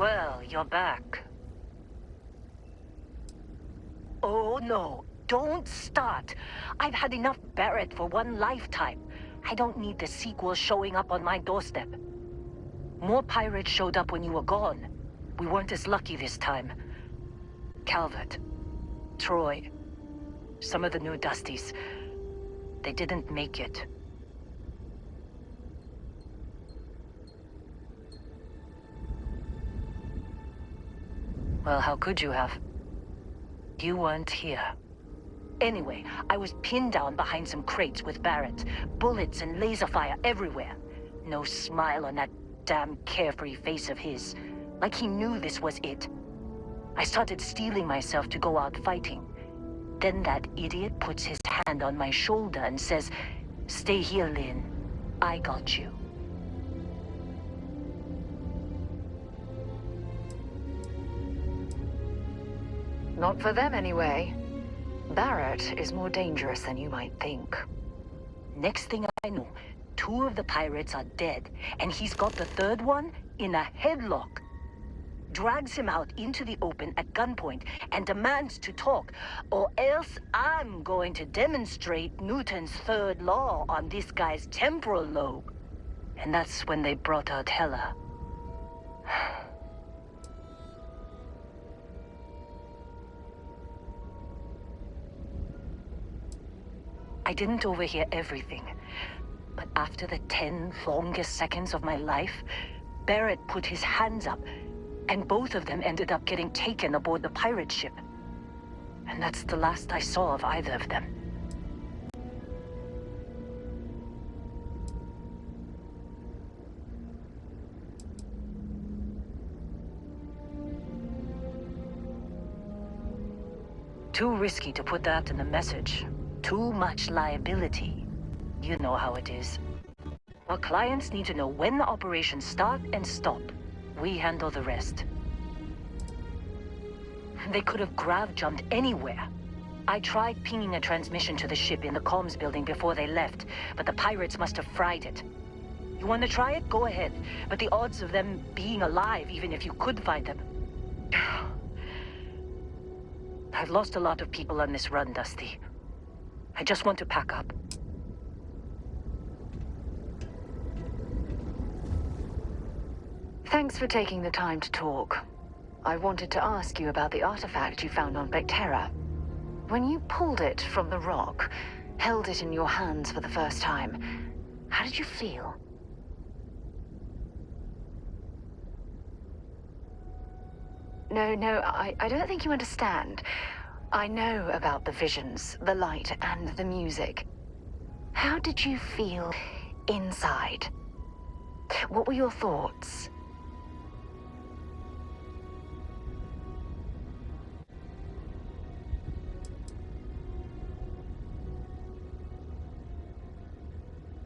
Well, you're back. Oh no, don't start. I've had enough Barrett for one lifetime. I don't need the sequel showing up on my doorstep. More pirates showed up when you were gone. We weren't as lucky this time. Calvert, Troy, some of the new Dusties. They didn't make it. Well, how could you have? You weren't here. Anyway, I was pinned down behind some crates with Barrett. Bullets and laser fire everywhere. No smile on that damn carefree face of his. Like he knew this was it. I started steeling myself to go out fighting. Then that idiot puts his hand on my shoulder and says, "Stay here, Lynn. I got you." Not for them, anyway. Barrett is more dangerous than you might think. Next thing I know, 2 of the pirates are dead, and he's got the 3rd one in a headlock. Drags him out into the open at gunpoint and demands to talk, or else I'm going to demonstrate Newton's 3rd law on this guy's temporal lobe. And that's when they brought out Hella. I didn't overhear everything, but after the 10 longest seconds of my life, Barrett put his hands up, and both of them ended up getting taken aboard the pirate ship. And that's the last I saw of either of them. Too risky to put that in the message. Too much liability. You know how it is. Our clients need to know when the operations start and stop. We handle the rest. They could have grav-jumped anywhere. I tried pinging a transmission to the ship in the comms building before they left, but the pirates must have fried it. You want to try it? Go ahead. But the odds of them being alive, even if you could find them... I've lost a lot of people on this run, Dusty. I just want to pack up. Thanks for taking the time to talk. I wanted to ask you about the artifact you found on Bactera. When you pulled it from the rock, held it in your hands for the first time, how did you feel? No, I don't think you understand. I know about the visions, the light, and the music. How did you feel inside? What were your thoughts?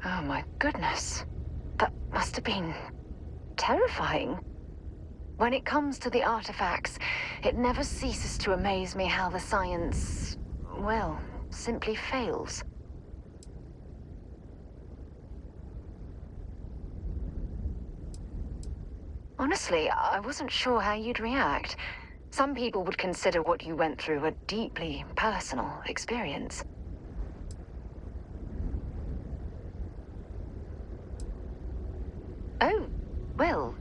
Oh my goodness. That must have been terrifying. When it comes to the artifacts, it never ceases to amaze me how the science, well, simply fails. Honestly, I wasn't sure how you'd react. Some people would consider what you went through a deeply personal experience. Oh, well,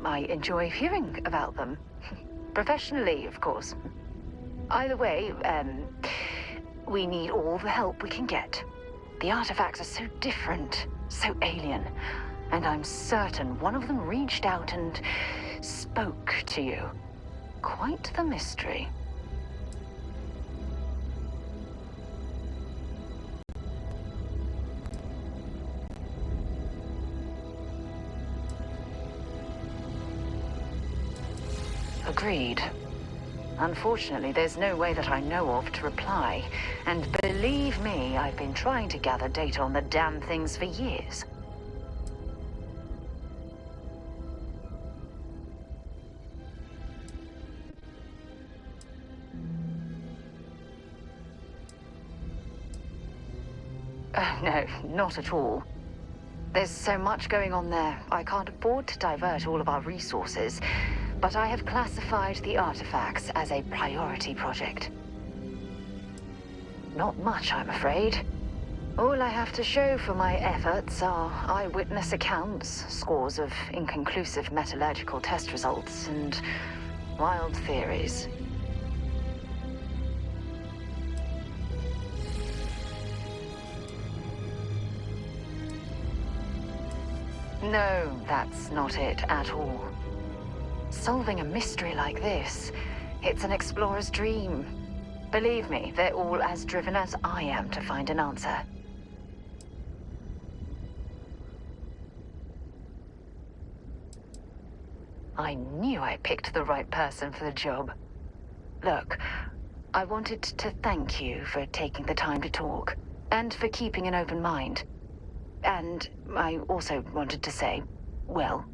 I enjoy hearing about them. Professionally, of course. Either way, we need all the help we can get. The artifacts are so different, so alien, and I'm certain one of them reached out and spoke to you. Quite the mystery. Agreed. Unfortunately, there's no way that I know of to reply. And believe me, I've been trying to gather data on the damn things for years. No, not at all. There's so much going on there. I can't afford to divert all of our resources, but I have classified the artifacts as a priority project. Not much, I'm afraid. All I have to show for my efforts are eyewitness accounts, scores of inconclusive metallurgical test results, and wild theories. No, that's not it at all. Solving a mystery like this, it's an explorer's dream. Believe me, they're all as driven as I am to find an answer. I knew I picked the right person for the job. Look, I wanted to thank you for taking the time to talk, and for keeping an open mind. And I also wanted to say, well,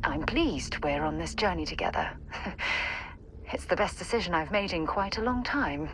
I'm pleased we're on this journey together. It's the best decision I've made in quite a long time.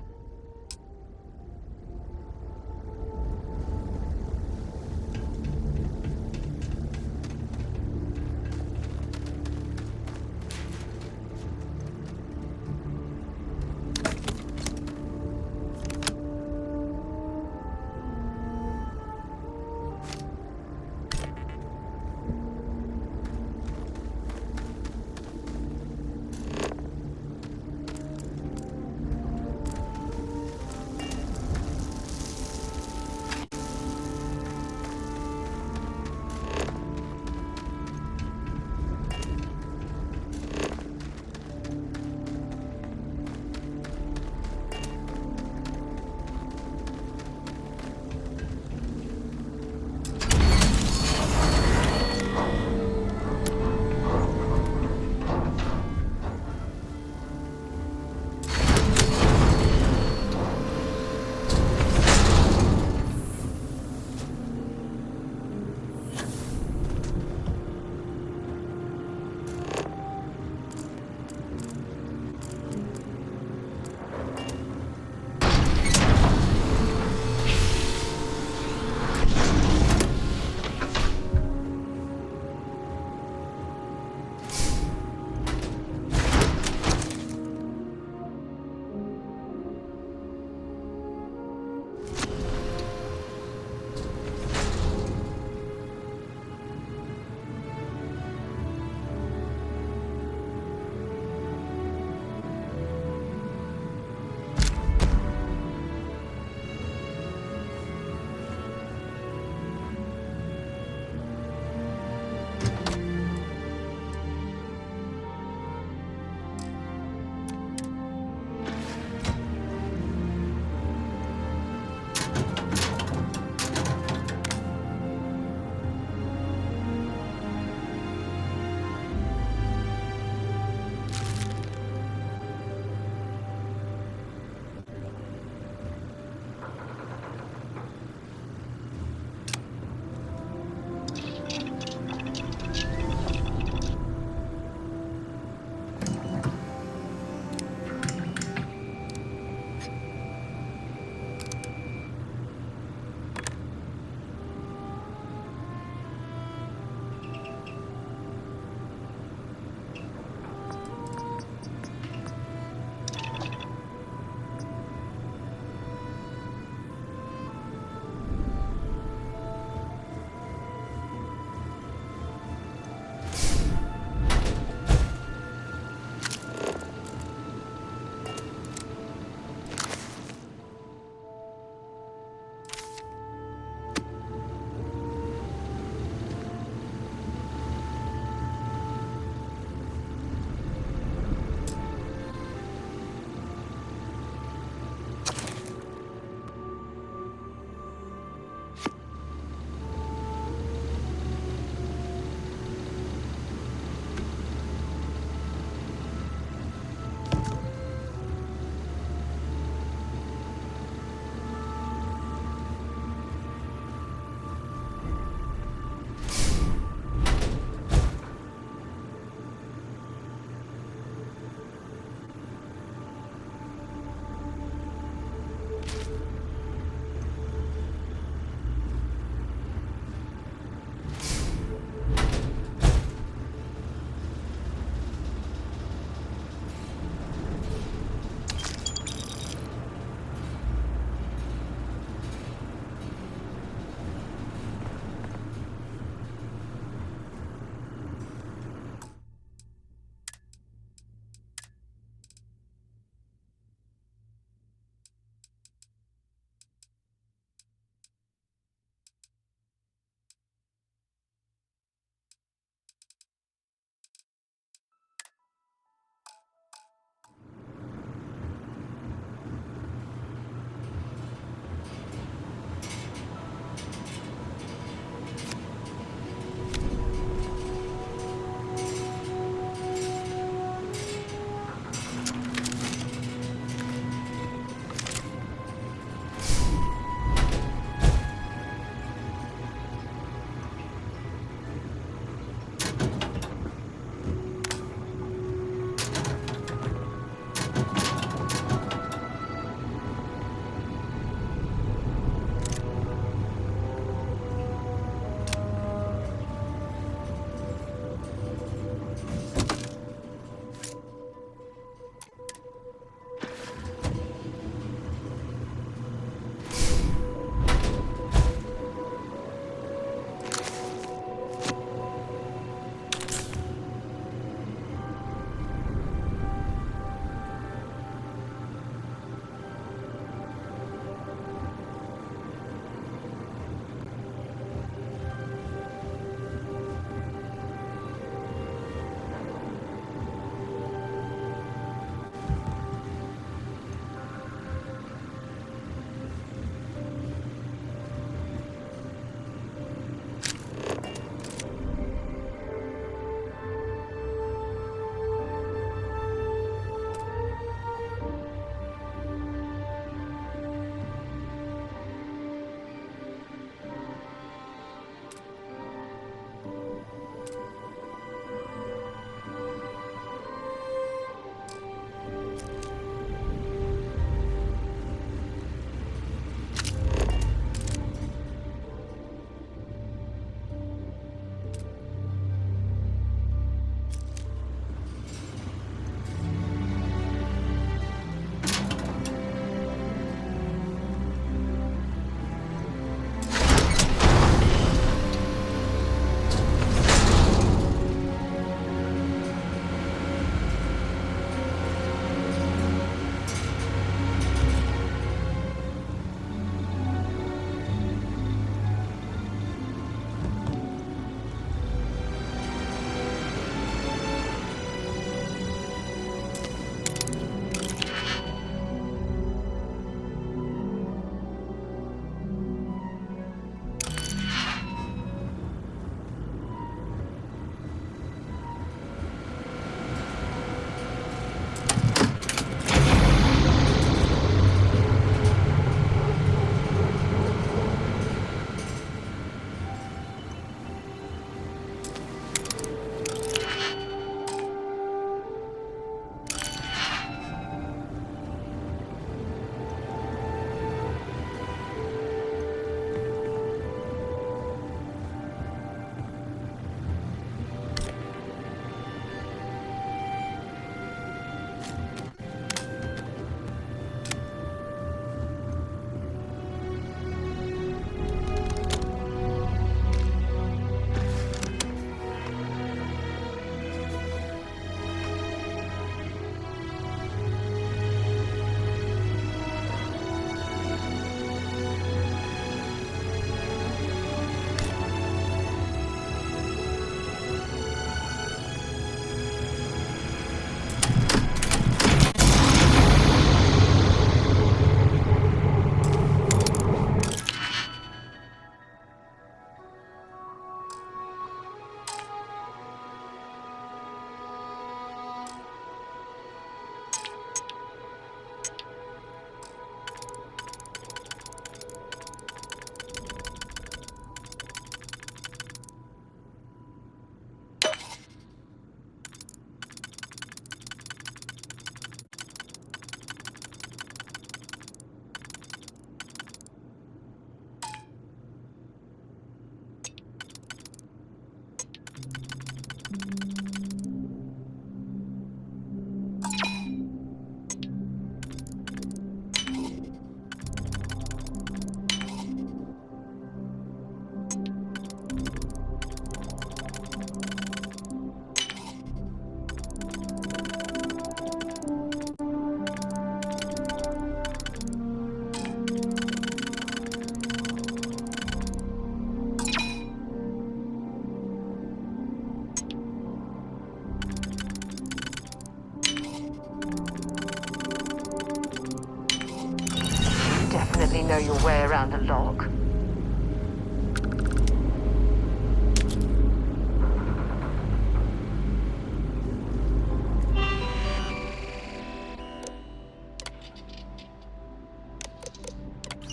way around a lock.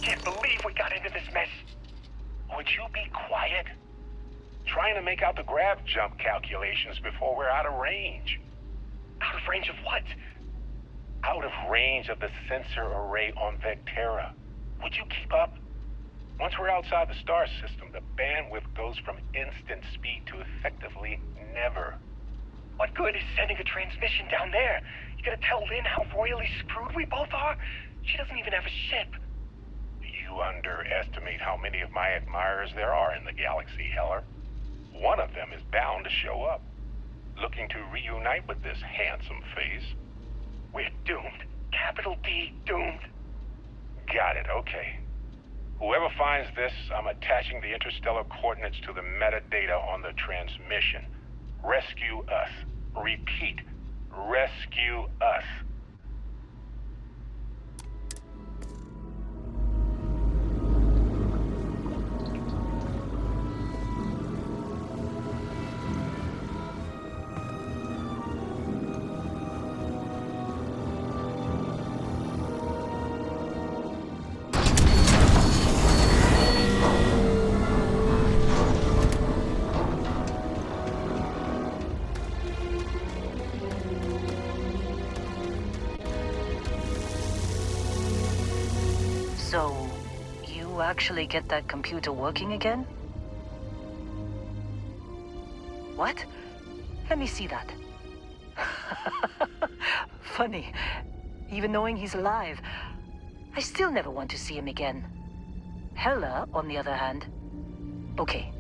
Can't believe we got into this mess. Would you be quiet? Trying to make out the grav jump calculations before we're out of range. Out of range of what? Out of range of the sensor array on Vectera. Would you keep up? Once we're outside the star system, the bandwidth goes from instant speed to effectively never. What good is sending a transmission down there? You gonna tell Lynn how royally screwed we both are? She doesn't even have a ship. You underestimate how many of my admirers there are in the galaxy, Heller. One of them is bound to show up, looking to reunite with this handsome face. We're doomed. Capital D, doomed. Got it, okay. Whoever finds this, I'm attaching the interstellar coordinates to the metadata on the transmission. Rescue us. Repeat, rescue us. So, you actually get that computer working again? What? Let me see that. Funny. Even knowing he's alive, I still never want to see him again. Hella, on the other hand. Okay.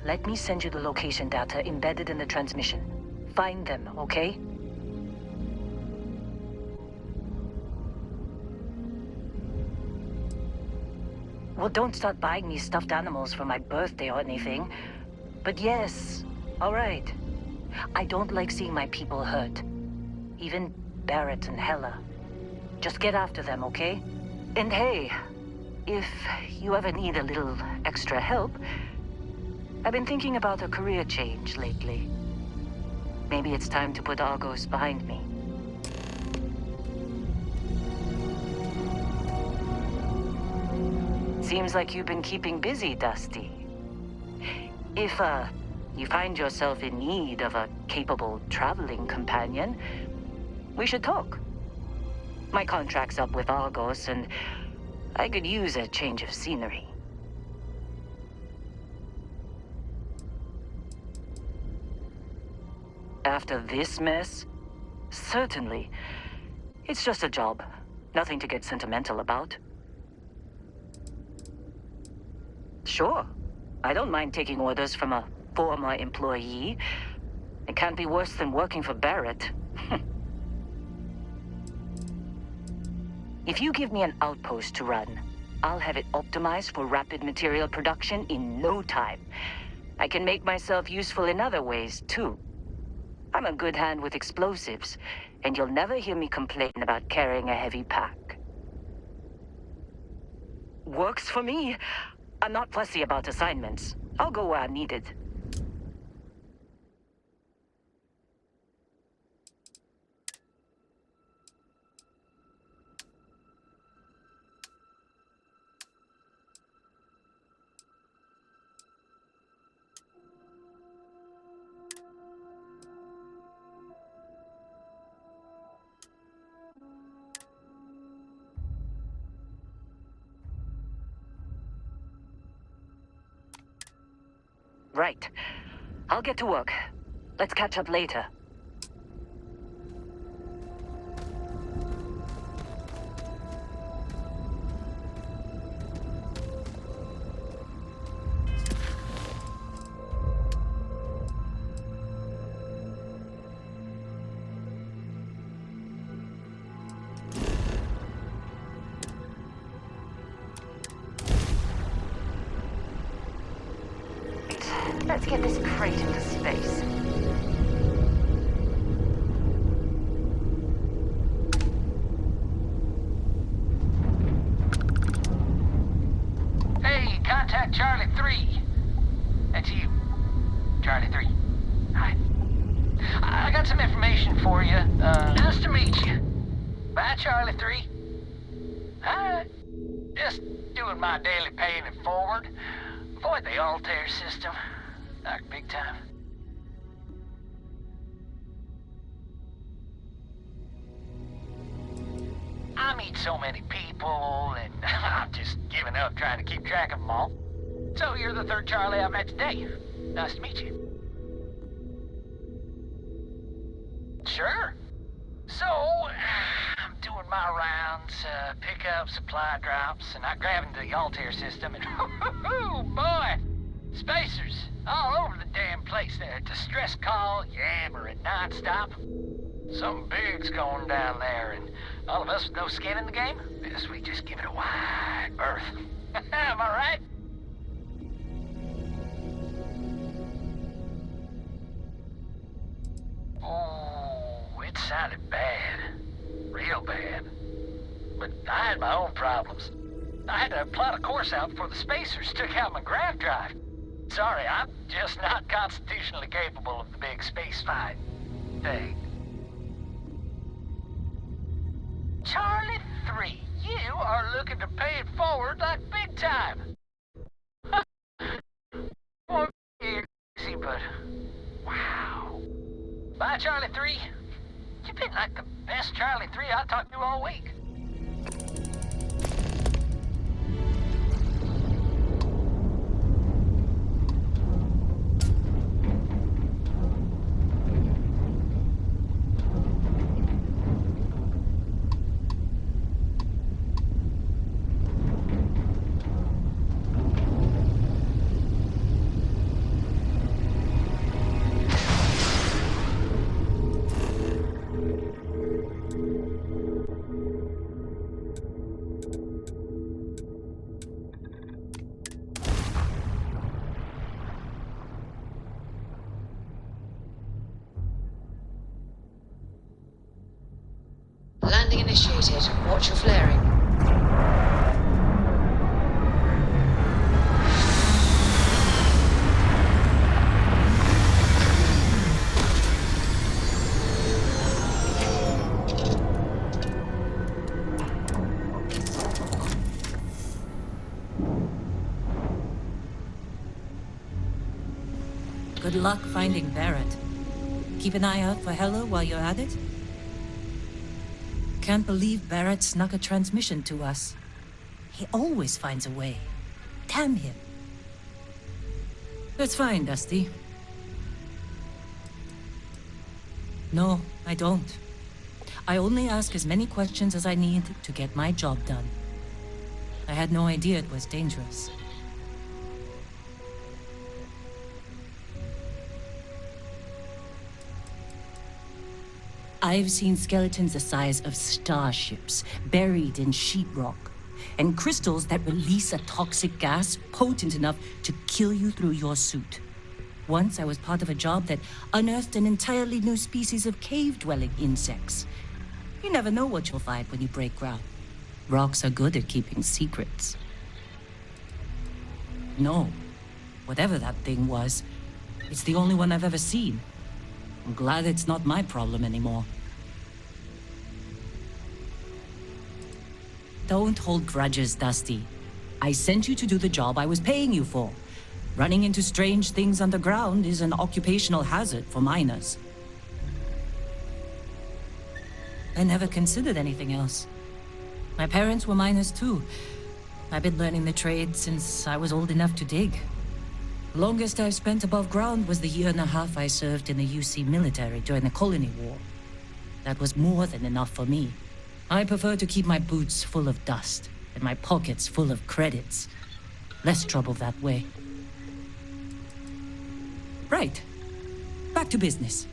Let me send you the location data embedded in the transmission. Find them, okay? Well, don't start buying me stuffed animals for my birthday or anything. But yes, all right. I don't like seeing my people hurt. Even Barrett and Hella. Just get after them, okay? And hey, if you ever need a little extra help, I've been thinking about a career change lately. Maybe it's time to put Argos behind me. Seems like you've been keeping busy, Dusty. If, you find yourself in need of a capable traveling companion, we should talk. My contract's up with Argos, and I could use a change of scenery. After this mess? Certainly. It's just a job. Nothing to get sentimental about. Sure. I don't mind taking orders from a former employee. It can't be worse than working for Barrett. If you give me an outpost to run, I'll have it optimized for rapid material production in no time. I can make myself useful in other ways, too. I'm a good hand with explosives, and you'll never hear me complain about carrying a heavy pack. Works for me. I'm not fussy about assignments. I'll go where I'm needed. Right. I'll get to work. Let's catch up later. Let's get this crate into space. Right, Charlie 3. That's you. Charlie 3. Hi. I got some information for you. Nice to meet you. Bye, Charlie 3. Hi. Just doing my daily paying it forward. Avoid the Altair system. Like big time. I meet so many people, and I'm just giving up trying to keep track of them all. So you're the third Charlie I've met today. Nice to meet you. Sure. So, I'm doing my rounds, pick up supply drops, and I grab into the Altair system, and oh boy! Spacers all over the damn place there. Distress call, yammering nonstop. Something big's going down there, and all of us with no skin in the game, yes, we just give it a wide berth. Am I right? Oh, it sounded bad. Real bad. But I had my own problems. I had to plot a course out before the spacers took out my grav drive. Sorry, I'm just not constitutionally capable of the big space fight thing. Charlie 3, you are looking to pay it forward like big time. Well, easy, but wow. Bye, Charlie 3. You've been like the best Charlie 3 I talked to all week. Landing initiated. Watch your flaring. Good luck finding Barrett. Keep an eye out for Heller while you're at it. Can't believe Barrett snuck a transmission to us. He always finds a way. Damn him. That's fine, Dusty. No, I don't. I only ask as many questions as I need to get my job done. I had no idea it was dangerous. I've seen skeletons the size of starships buried in sheetrock, and crystals that release a toxic gas potent enough to kill you through your suit. Once I was part of a job that unearthed an entirely new species of cave-dwelling insects. You never know what you'll find when you break ground. Rocks are good at keeping secrets. No, whatever that thing was, it's the only one I've ever seen. I'm glad it's not my problem anymore. Don't hold grudges, Dusty. I sent you to do the job I was paying you for. Running into strange things underground is an occupational hazard for miners. I never considered anything else. My parents were miners too. I've been learning the trade since I was old enough to dig. Longest I've spent above ground was the year and a half I served in the UC military during the Colony War. That was more than enough for me. I prefer to keep my boots full of dust and my pockets full of credits. Less trouble that way. Right. Back to business.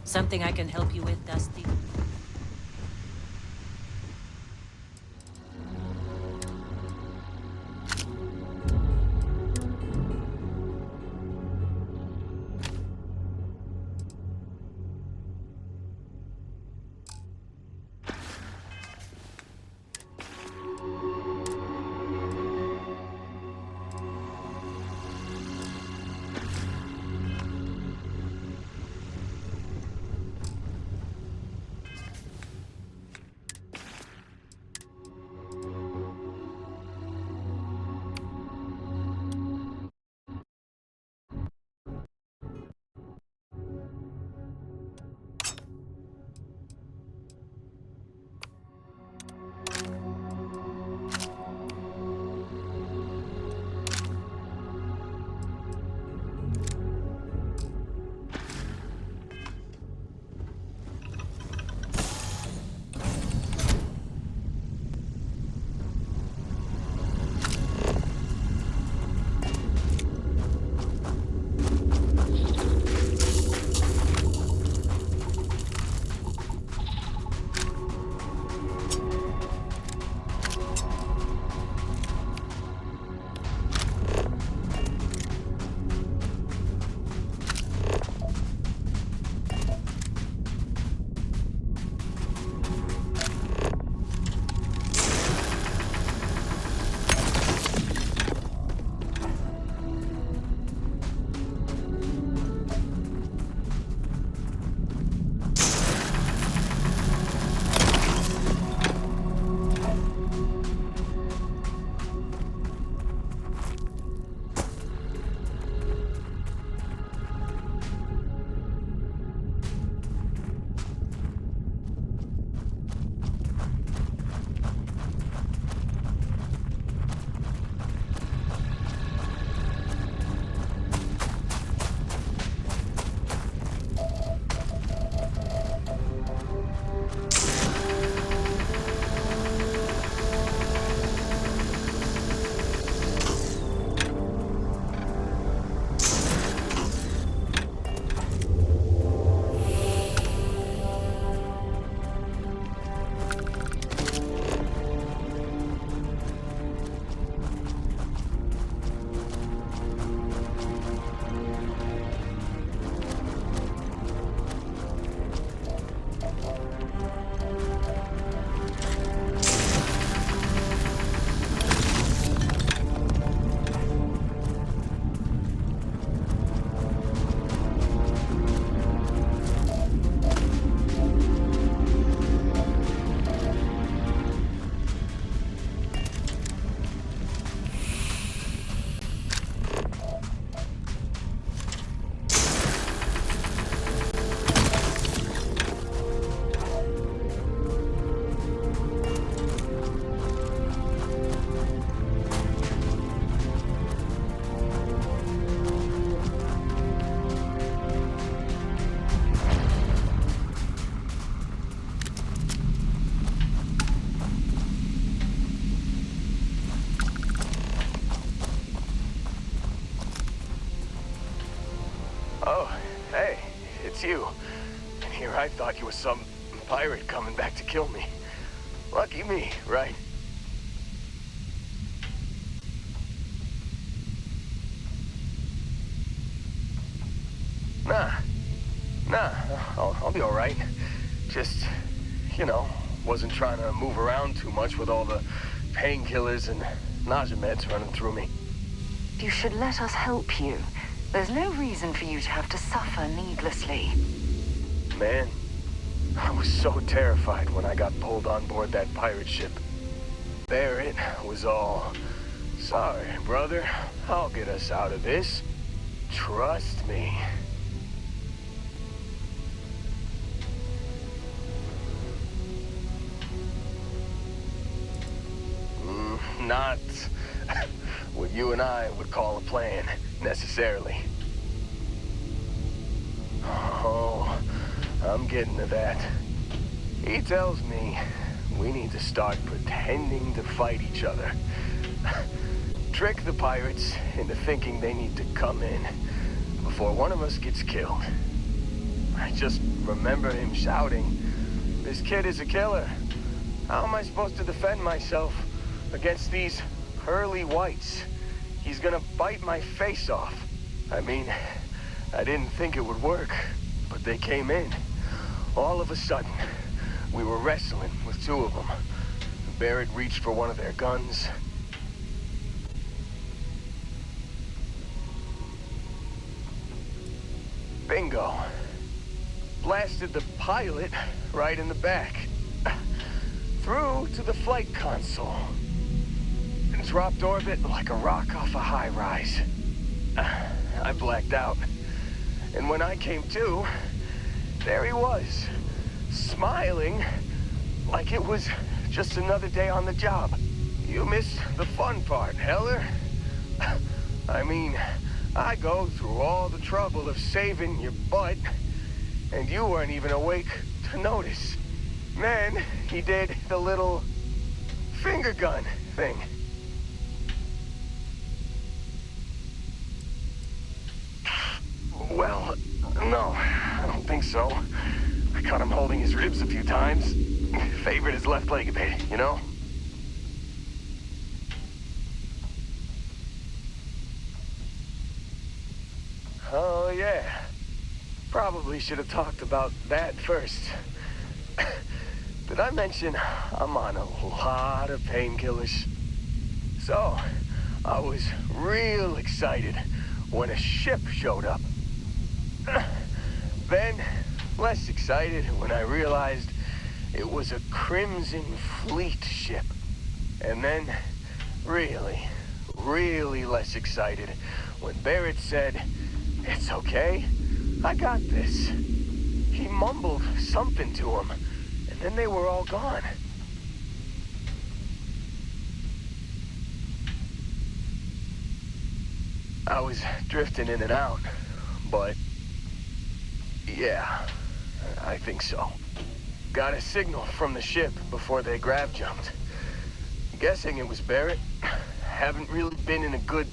Something I can help you with, Dusty? Oh, hey, it's you. And here I thought you were some pirate coming back to kill me. Lucky me, right? Nah, I'll be all right. Just, wasn't trying to move around too much with all the painkillers and nausea meds running through me. You should let us help you. There's no reason for you to have to suffer needlessly. Man, I was so terrified when I got pulled on board that pirate ship. There it was all. Sorry, brother. I'll get us out of this. Trust me. Not what you and I would call a plan, necessarily. Oh, I'm getting to that. He tells me we need to start pretending to fight each other. Trick the pirates into thinking they need to come in before one of us gets killed. I just remember him shouting, "This kid is a killer. How am I supposed to defend myself against these pearly whites? He's gonna bite my face off." I mean, I didn't think it would work, but they came in. All of a sudden, we were wrestling with two of them. Barrett reached for one of their guns. Bingo. Blasted the pilot right in the back. Through to the flight console. And dropped orbit like a rock off a high rise. I blacked out. And when I came to, there he was, smiling like it was just another day on the job. You missed the fun part, Heller. I mean, I go through all the trouble of saving your butt, and you weren't even awake to notice. Then he did the little finger gun thing. Well, no, I don't think so. I caught him holding his ribs a few times. Favored his left leg a bit, you know? Oh, yeah. Probably should have talked about that first. Did I mention I'm on a lot of painkillers? So, I was real excited when a ship showed up. Then, less excited when I realized it was a Crimson Fleet ship. And then, really, really less excited when Barrett said, "It's okay, I got this." He mumbled something to him, and then they were all gone. I was drifting in and out, but yeah, I think so. Got a signal from the ship before they grav jumped. Guessing it was Barrett. Haven't really been in a good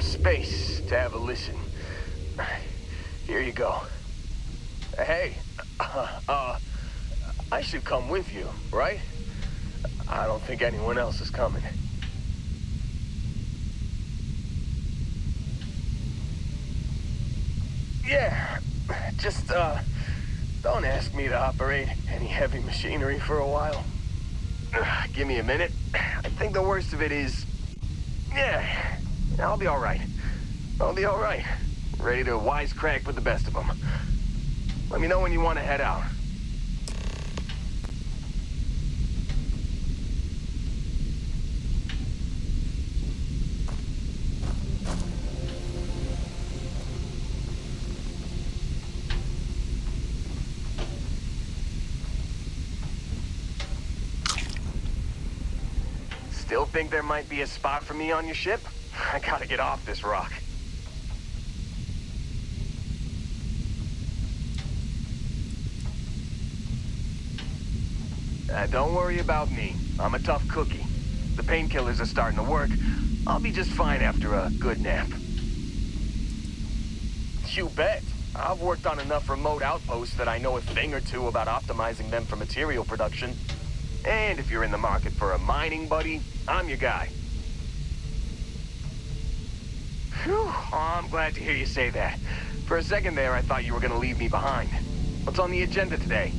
space to have a listen. Here you go. Hey, I should come with you, right? I don't think anyone else is coming. Yeah, just, don't ask me to operate any heavy machinery for a while. Give me a minute. I think the worst of it is... yeah, I'll be all right. I'll be all right. Ready to wisecrack with the best of them. Let me know when you want to head out. Still think there might be a spot for me on your ship? I gotta get off this rock. Don't worry about me. I'm a tough cookie. The painkillers are starting to work. I'll be just fine after a good nap. You bet. I've worked on enough remote outposts that I know a thing or two about optimizing them for material production. And if you're in the market for a mining buddy, I'm your guy. Phew, oh, I'm glad to hear you say that. For a second there, I thought you were gonna leave me behind. What's on the agenda today?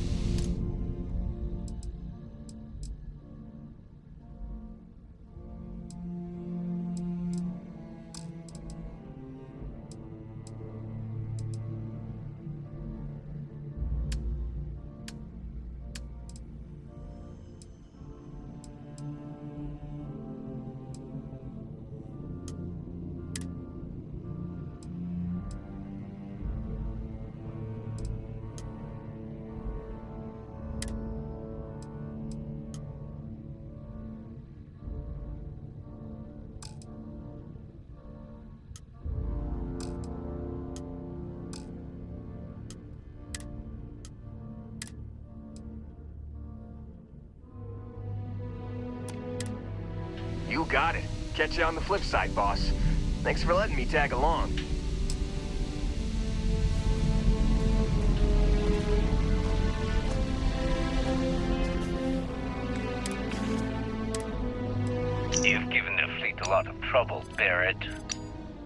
You got it. Catch you on the flip side, boss. Thanks for letting me tag along. trouble, Barrett?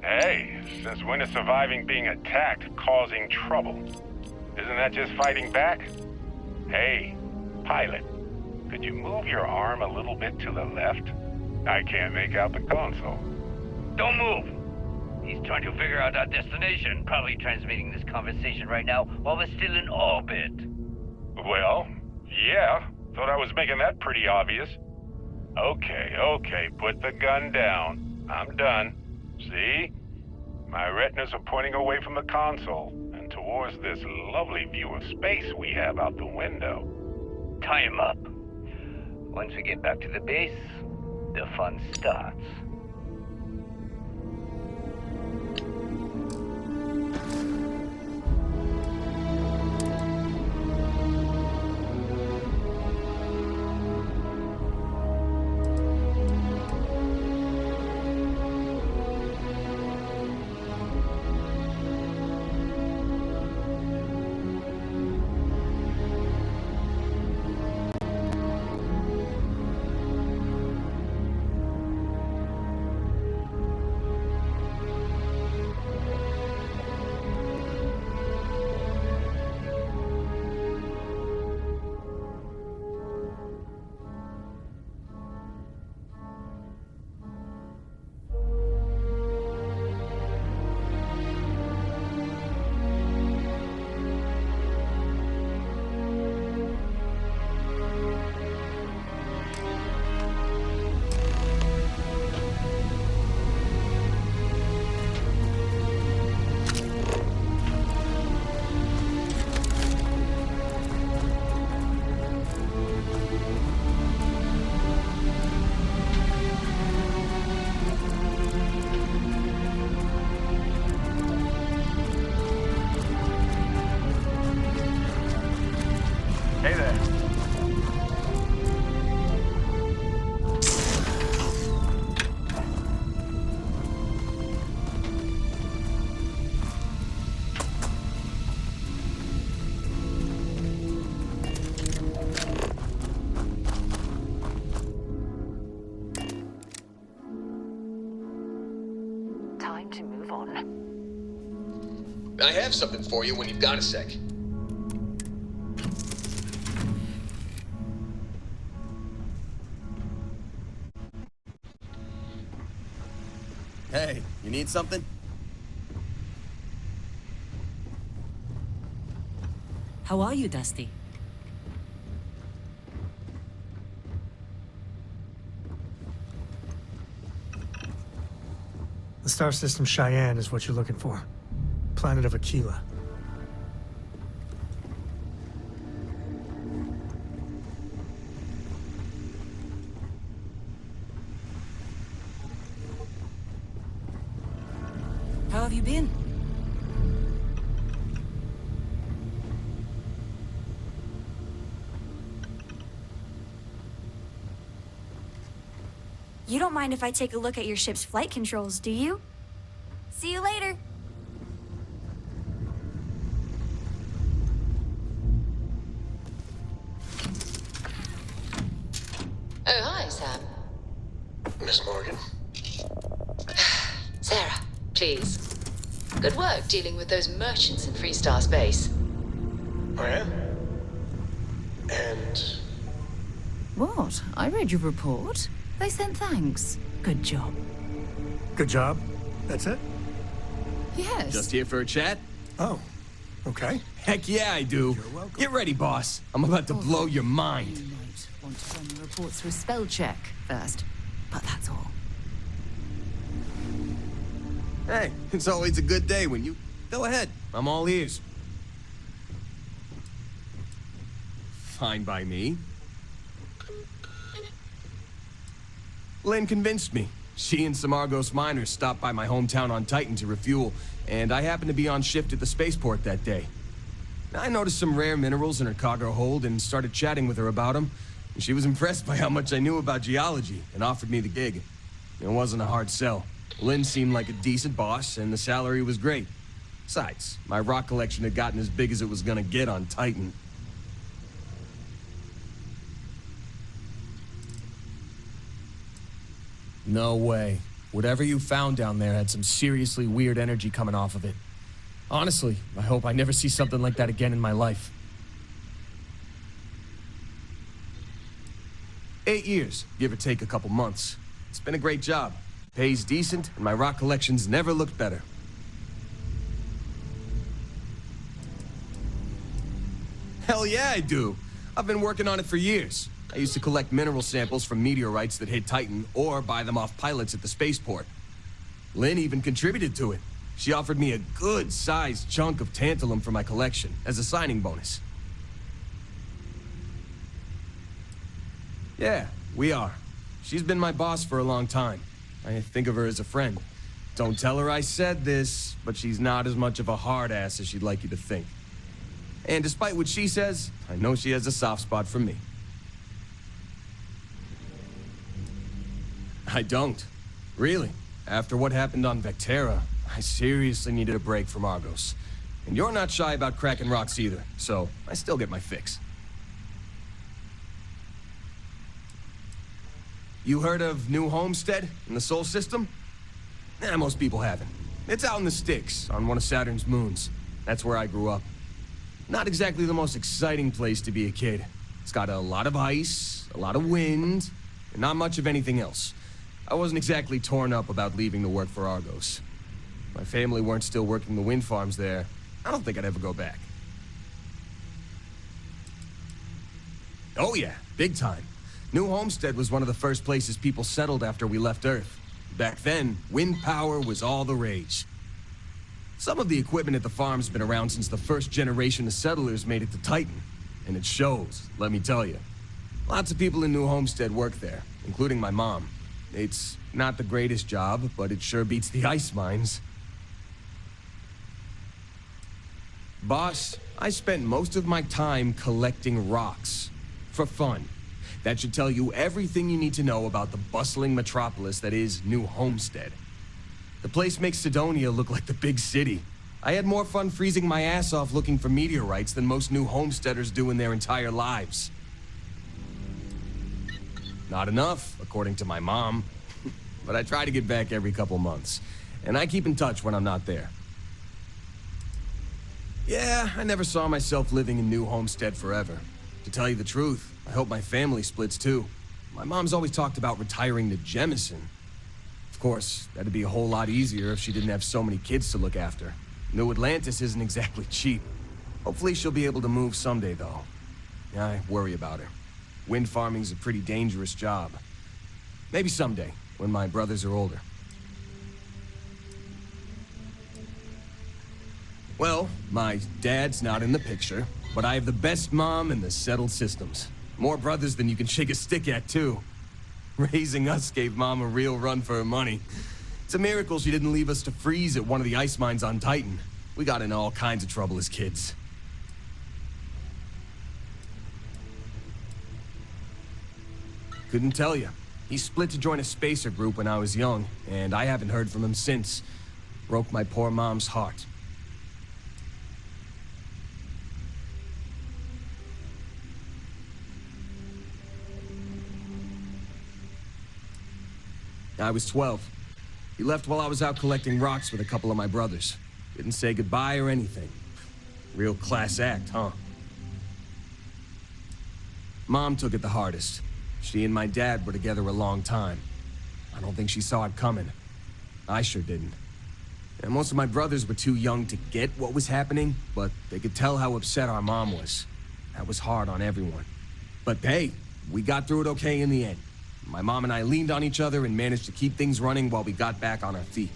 Hey, since when is surviving being attacked causing trouble? Isn't that just fighting back? Hey, pilot, could you move your arm a little bit to the left? I can't make out the console. Don't move! He's trying to figure out our destination, probably transmitting this conversation right now while we're still in orbit. Well, yeah, thought I was making that pretty obvious. Okay, put the gun down. I'm done. See? My retinas are pointing away from the console and towards this lovely view of space we have out the window. Tie him up. Once we get back to the base, the fun starts. Hey there. Time to move on. I have something for you when you've got a sec. Hey, you need something? How are you, Dusty? The star system Cheyenne is what you're looking for. Planet of Aquila. How have you been? You don't mind if I take a look at your ship's flight controls, do you? See you later. Oh, hi, Sam. Miss Morgan. Sarah, please. Good work dealing with those merchants in Freestar Space. Oh, yeah? And What? I read your report. They sent thanks. Good job. Good job. That's it? Yes. Just here for a chat? Oh, okay. Heck yeah, I do. You're welcome. Get ready, boss. I'm about to blow your You mind. might want to run the report through spell check first, but that's all. Hey, it's always a good day when you... Go ahead. I'm all ears. Fine by me. Lynn convinced me. She and some Argos miners stopped by my hometown on Titan to refuel, and I happened to be on shift at the spaceport that day. I noticed some rare minerals in her cargo hold and started chatting with her about them. She was impressed by how much I knew about geology and offered me the gig. It wasn't a hard sell. Lynn seemed like a decent boss, and the salary was great. Besides, my rock collection had gotten as big as it was gonna get on Titan. No way. Whatever you found down there had some seriously weird energy coming off of it. Honestly, I hope I never see something like that again in my life. 8 years, give or take a couple months. It's been a great job. Pays decent, and my rock collection's never looked better. Hell yeah, I do. I've been working on it for years. I used to collect mineral samples from meteorites that hit Titan, or buy them off pilots at the spaceport. Lynn even contributed to it. She offered me a good-sized chunk of tantalum for my collection, as a signing bonus. Yeah, we are. She's been my boss for a long time. I think of her as a friend. Don't tell her I said this, but she's not as much of a hard ass as she'd like you to think. And despite what she says, I know she has a soft spot for me. I don't. Really. After what happened on Vectera, I seriously needed a break from Argos. And you're not shy about cracking rocks either, so I still get my fix. You heard of New Homestead in the Sol System? Most people haven't. It's out in the sticks, on one of Saturn's moons. That's where I grew up. Not exactly the most exciting place to be a kid. It's got a lot of ice, a lot of wind, and not much of anything else. I wasn't exactly torn up about leaving to work for Argos. If my family weren't still working the wind farms there, I don't think I'd ever go back. Oh yeah, big time. New Homestead was one of the first places people settled after we left Earth. Back then, wind power was all the rage. Some of the equipment at the farm's been around since the first generation of settlers made it to Titan. And it shows, let me tell you. Lots of people in New Homestead work there, including my mom. It's not the greatest job, but it sure beats the ice mines. Boss, I spent most of my time collecting rocks. For fun. That should tell you everything you need to know about the bustling metropolis that is New Homestead. The place makes Sidonia look like the big city. I had more fun freezing my ass off looking for meteorites than most New Homesteaders do in their entire lives. Not enough, according to my mom. But I try to get back every couple months. And I keep in touch when I'm not there. Yeah, I never saw myself living in New Homestead forever. To tell you the truth, I hope my family splits too. My mom's always talked about retiring to Jemison. Of course, that'd be a whole lot easier if she didn't have so many kids to look after. New Atlantis isn't exactly cheap. Hopefully she'll be able to move someday, though. I worry about her. Wind farming's a pretty dangerous job. Maybe someday, when my brothers are older. Well, my dad's not in the picture, but I have the best mom in the settled systems. More brothers than you can shake a stick at, too. Raising us gave Mom a real run for her money. It's a miracle she didn't leave us to freeze at one of the ice mines on Titan. We got in all kinds of trouble as kids. Couldn't tell you. He split to join a spacer group when I was young, and I haven't heard from him since. Broke my poor mom's heart. I was 12. He left while I was out collecting rocks with a couple of my brothers. Didn't say goodbye or anything. Real class act, huh? Mom took it the hardest. She and my dad were together a long time. I don't think she saw it coming. I sure didn't. And most of my brothers were too young to get what was happening, but they could tell how upset our mom was. That was hard on everyone. But hey, we got through it okay in the end. My mom and I leaned on each other and managed to keep things running while we got back on our feet.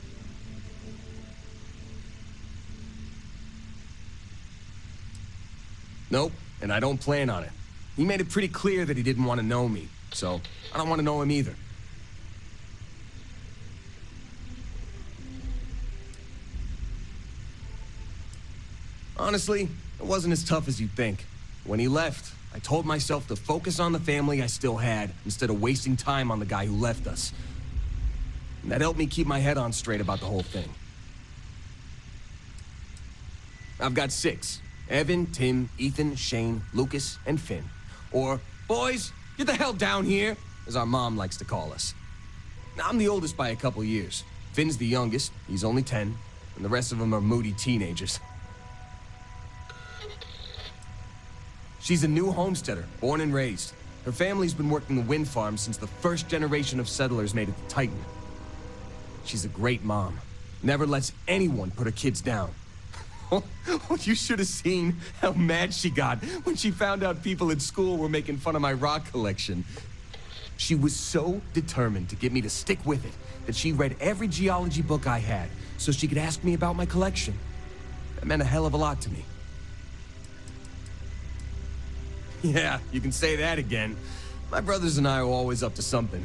Nope, and I don't plan on it. He made it pretty clear that he didn't want to know me, so I don't want to know him either. Honestly, it wasn't as tough as you'd think. When he left, I told myself to focus on the family I still had, instead of wasting time on the guy who left us. And that helped me keep my head on straight about the whole thing. I've got 6. Evan, Tim, Ethan, Shane, Lucas, and Finn. Or, boys, get the hell down here, as our mom likes to call us. I'm the oldest by a couple years. Finn's the youngest, he's only 10, and the rest of them are moody teenagers. She's a new homesteader, born and raised. Her family's been working the wind farm since the first generation of settlers made it to Titan. She's a great mom. Never lets anyone put her kids down. You should have seen how mad she got when she found out people at school were making fun of my rock collection. She was so determined to get me to stick with it that she read every geology book I had so she could ask me about my collection. That meant a hell of a lot to me. Yeah, you can say that again. My brothers and I were always up to something.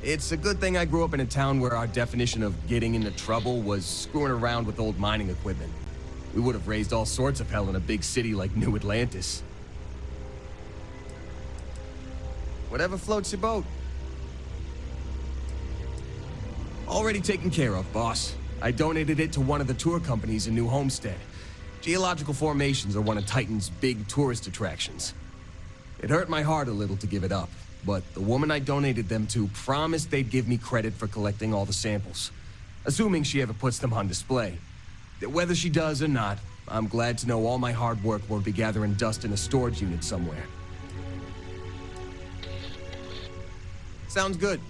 It's a good thing I grew up in a town where our definition of getting into trouble was screwing around with old mining equipment. We would have raised all sorts of hell in a big city like New Atlantis. Whatever floats your boat. Already taken care of, boss. I donated it to one of the tour companies in New Homestead. Geological formations are one of Titan's big tourist attractions. It hurt my heart a little to give it up, but the woman I donated them to promised they'd give me credit for collecting all the samples, assuming she ever puts them on display. Whether she does or not, I'm glad to know all my hard work won't be gathering dust in a storage unit somewhere. Sounds good.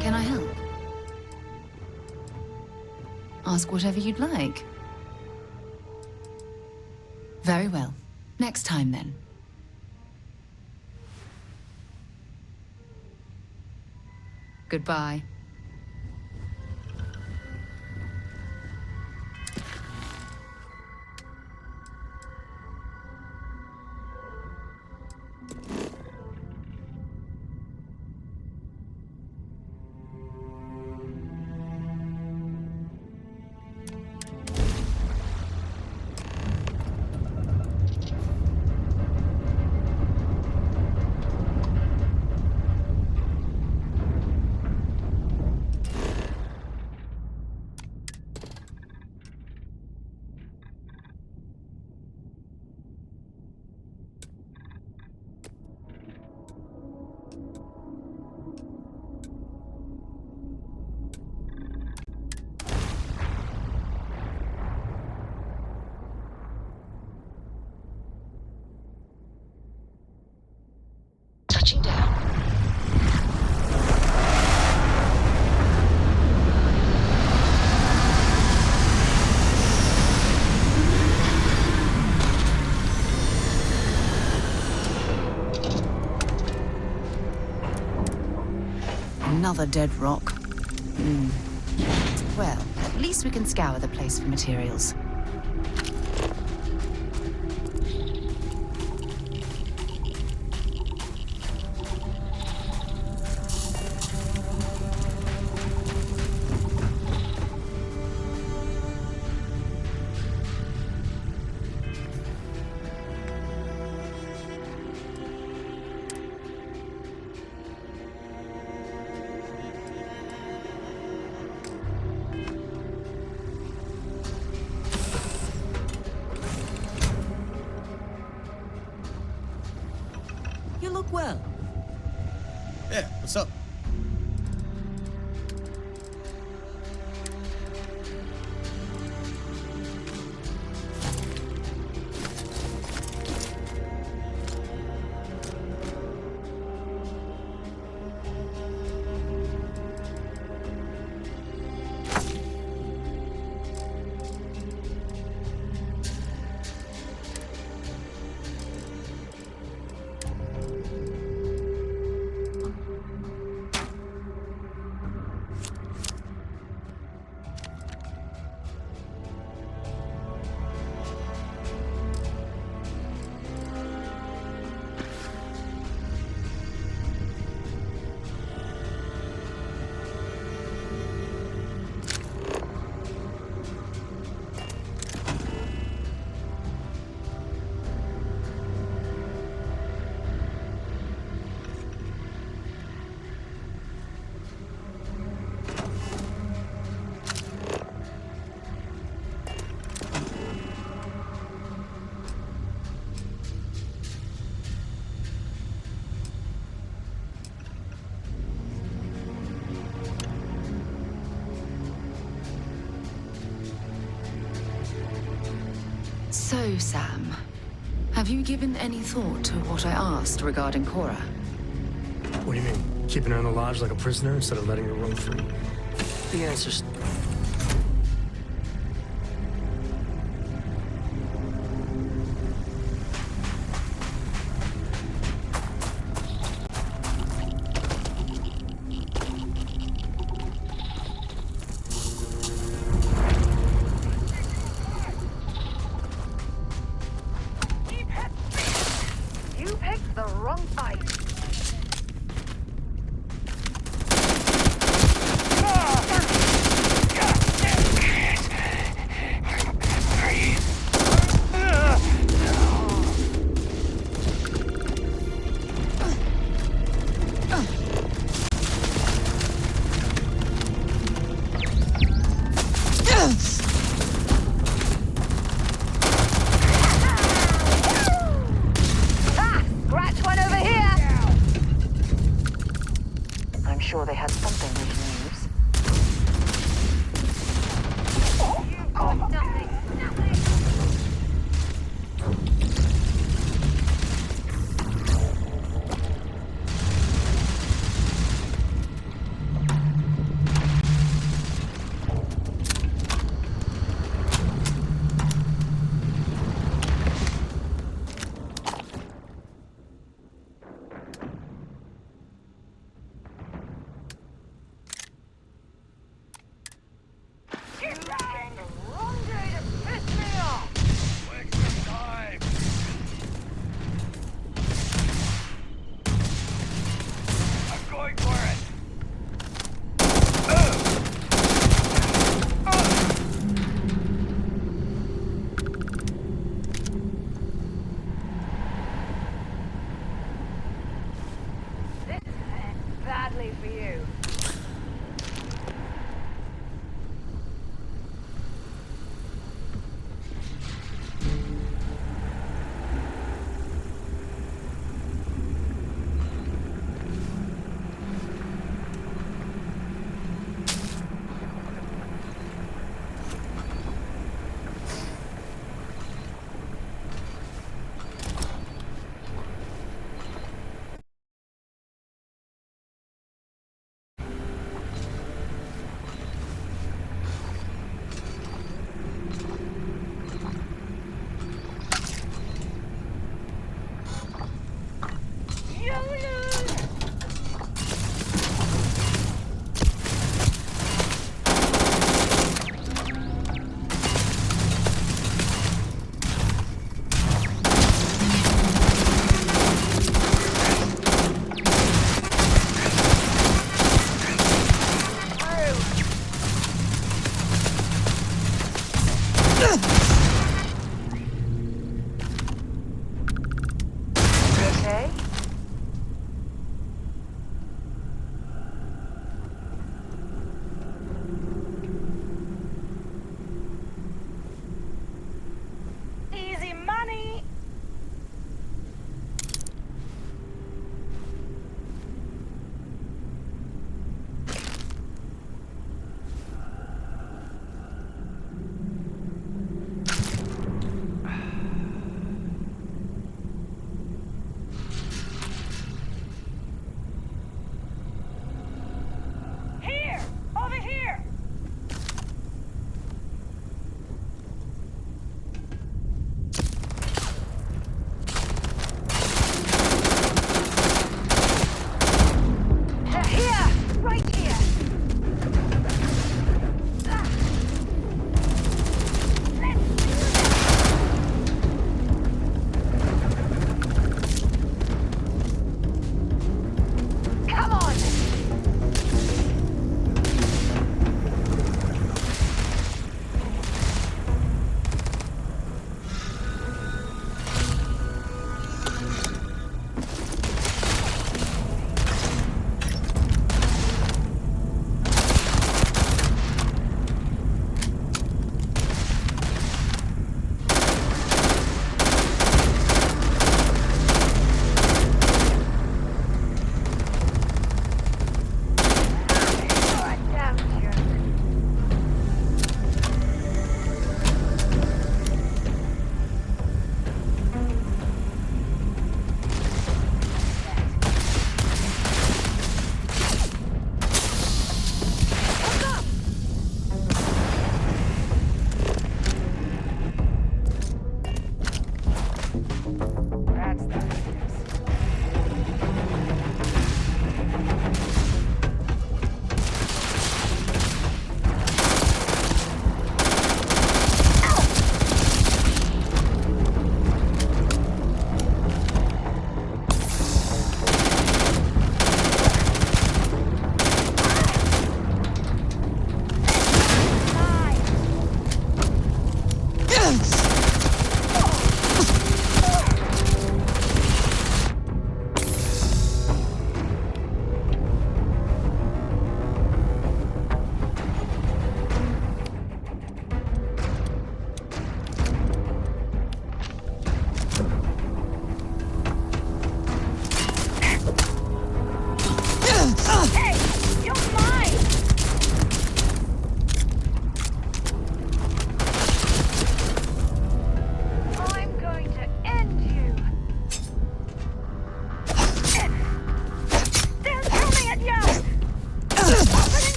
Can I help? Ask whatever you'd like. Very well. Next time, then. Goodbye. Touching down. Another dead rock. Well, at least we can scour the place for materials. You look well. Yeah, what's up? So, Sam, have you given any thought to what I asked regarding Cora? What do you mean? Keeping her in the lodge like a prisoner instead of letting her roam free? The answer's... You picked the wrong fight. Scratch one over here! I'm sure they had something we can use. Nothing. Badly for you. Okay. Easy money.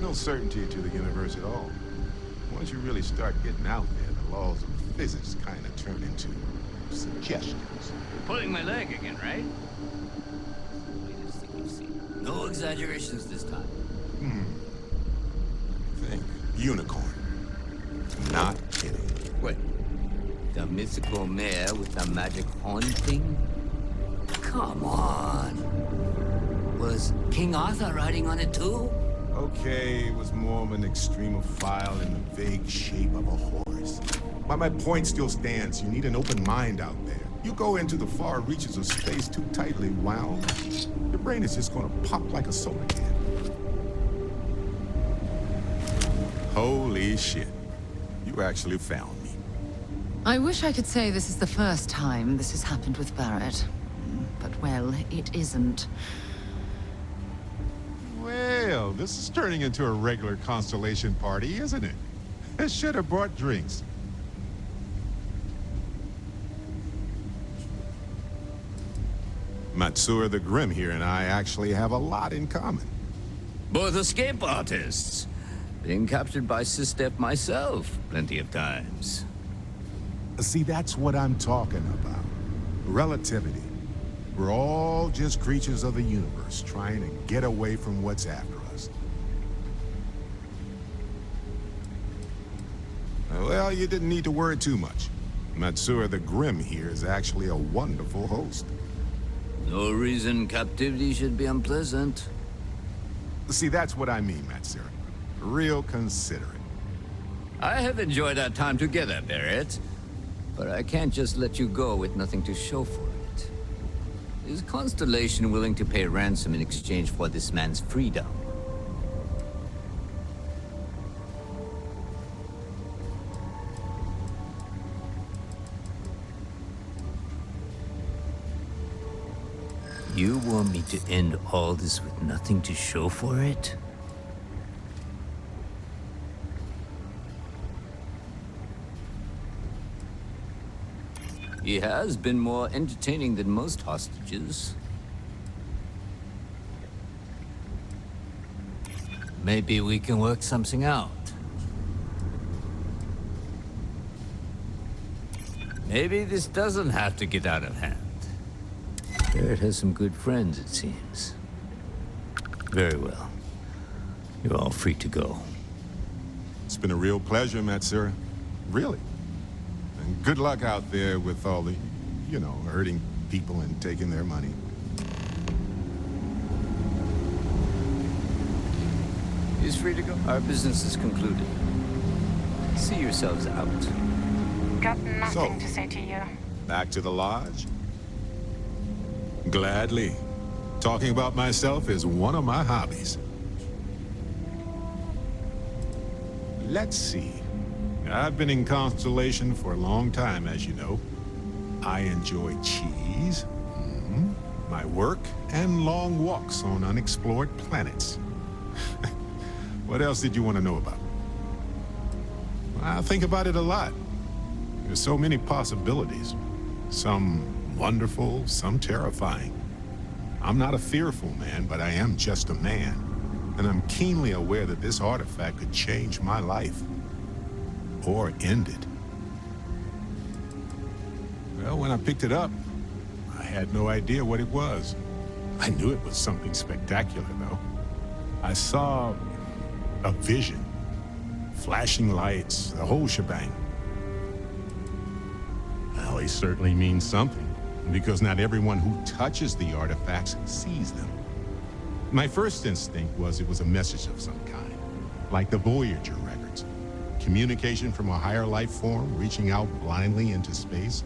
no certainty to the universe at all. Once you really start getting out there, the laws of physics kind of turn into suggestions. You're pulling my leg again, right? No exaggerations this time. Think unicorn. Not kidding. Wait. The mythical mare with the magic horn thing? Come on. Was King Arthur riding on it too? Okay, it was more of an extremophile in the vague shape of a horse. But my point still stands. You need an open mind out there. You go into the far reaches of space too tightly wound, your brain is just gonna pop like a soda can. Holy shit. You actually found me. I wish I could say this is the first time this has happened with Barrett. But, well, it isn't. Well, this is turning into a regular Constellation party, isn't it? I should have brought drinks. Matsura the Grim here and I actually have a lot in common. Both escape artists. Being captured by Sistef myself plenty of times. See, that's what I'm talking about. Relativity. We're all just creatures of the universe trying to get away from what's after us. Well, you didn't need to worry too much. Matsura the Grim here is actually a wonderful host. No reason captivity should be unpleasant. See, that's what I mean, Matsura. Real considerate. I have enjoyed our time together, Barrett. But I can't just let you go with nothing to show for it. Is Constellation willing to pay ransom in exchange for this man's freedom? You want me to end all this with nothing to show for it? He has been more entertaining than most hostages. Maybe we can work something out. Maybe this doesn't have to get out of hand. Barrett has some good friends, it seems. Very well. You're all free to go. It's been a real pleasure, Matsura. Really. And good luck out there with all the, you know, hurting people and taking their money. He's free to go. Our business is concluded. See yourselves out. Got nothing to say to you. Back to the lodge? Gladly. Talking about myself is one of my hobbies. Let's see. I've been in Constellation for a long time, as you know. I enjoy cheese, my work, and long walks on unexplored planets. What else did you want to know about? I think about it a lot. There's so many possibilities. Some wonderful, some terrifying. I'm not a fearful man, but I am just a man. And I'm keenly aware that this artifact could change my life. Or end it. Well, when I picked it up, I had no idea what it was. I knew it was something spectacular, though. I saw a vision. Flashing lights, the whole shebang. Well, they certainly mean something, because not everyone who touches the artifacts sees them. My first instinct was it was a message of some kind, like the Voyager records. Communication from a higher life form reaching out blindly into space.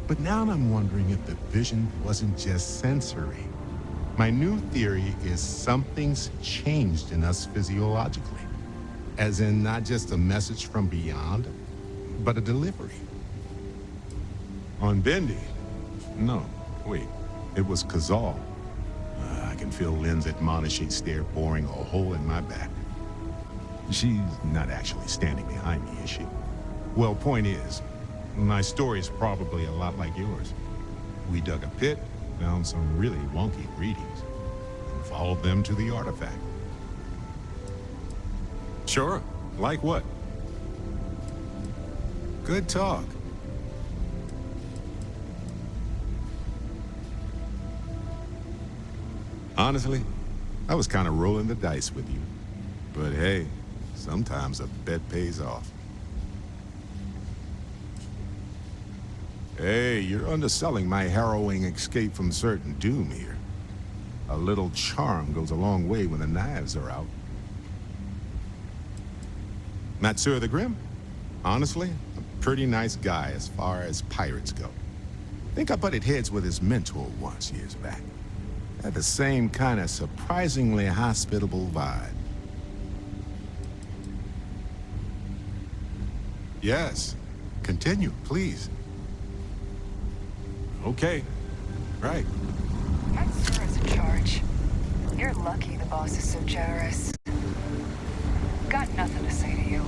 But now I'm wondering if the vision wasn't just sensory. My new theory is something's changed in us physiologically. As in not just a message from beyond, but a delivery. On Bendy? No, wait, it was Kazal. I can feel Lynn's admonishing stare boring a hole in my back. She's not actually standing behind me, is she? Well, point is, my story's probably a lot like yours. We dug a pit, found some really wonky readings, and followed them to the artifact. Sure. Like what? Good talk. Honestly, I was kind of rolling the dice with you. But hey, sometimes a bet pays off. Hey, you're underselling my harrowing escape from certain doom here. A little charm goes a long way when the knives are out. Matsura the Grim? Honestly, a pretty nice guy as far as pirates go. Think I butted heads with his mentor once years back. Had the same kind of surprisingly hospitable vibe. Yes. Continue, please. Okay. Right. Matsura's in charge. You're lucky the boss is so generous. Got nothing to say to you.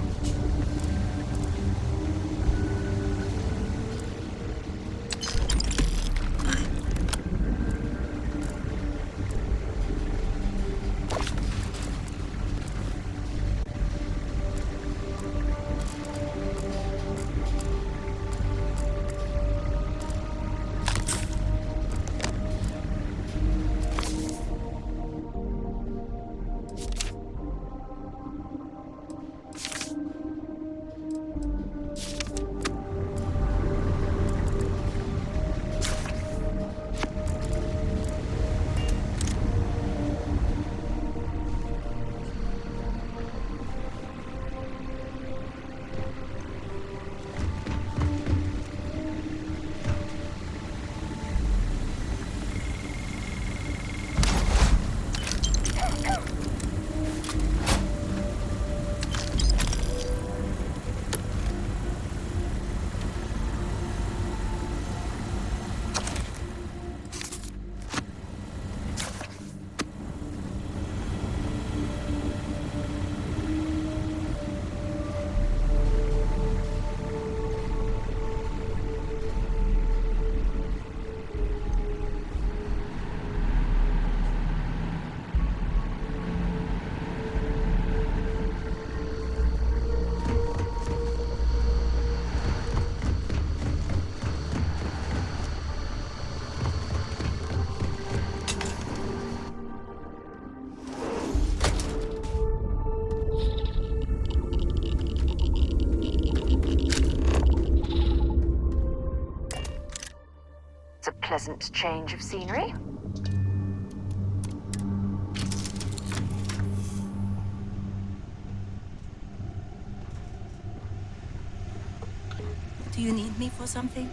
It's a pleasant change of scenery. Do you need me for something?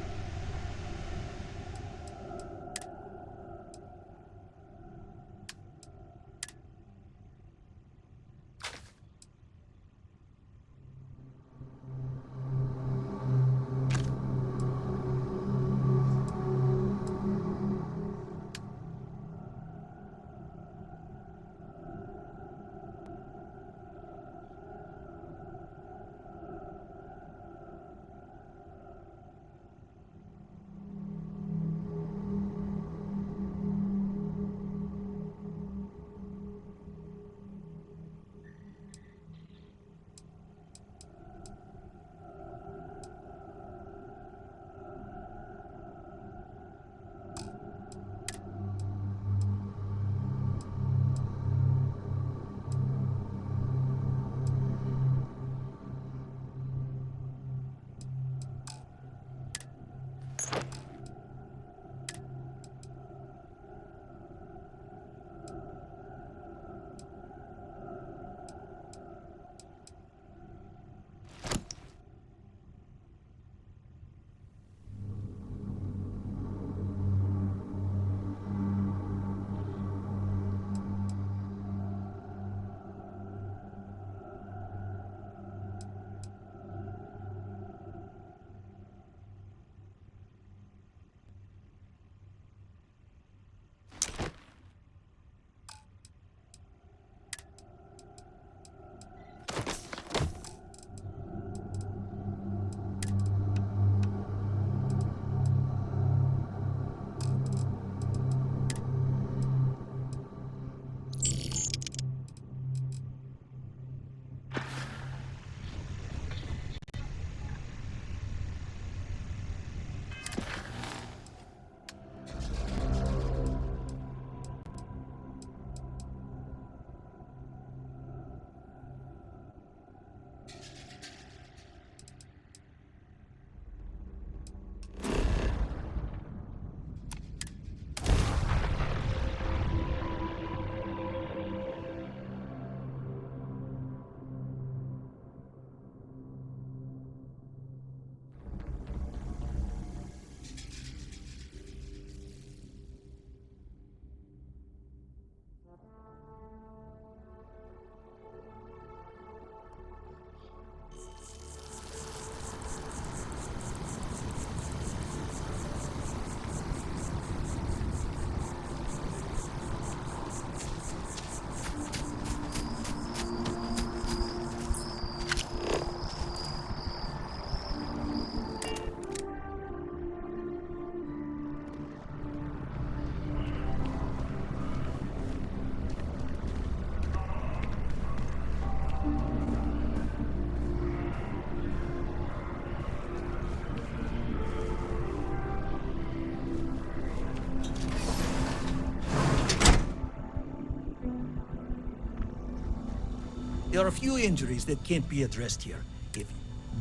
There are a few injuries that can't be addressed here.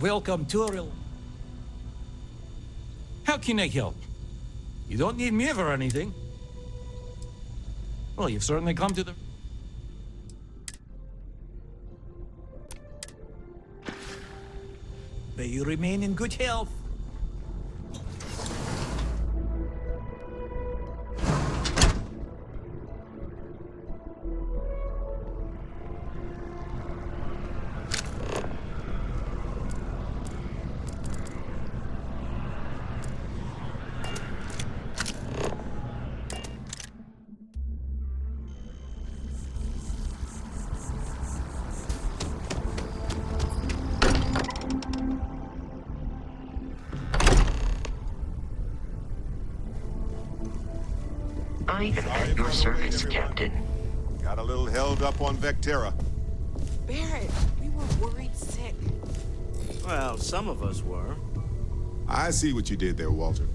Welcome to real... How can I help? You don't need me for anything. Well, you've certainly come to the... May you remain in good health. I am at your service, Captain. Got a little held up on Vectera. Barrett, we were worried sick. Well, some of us were. I see what you did there, Walter.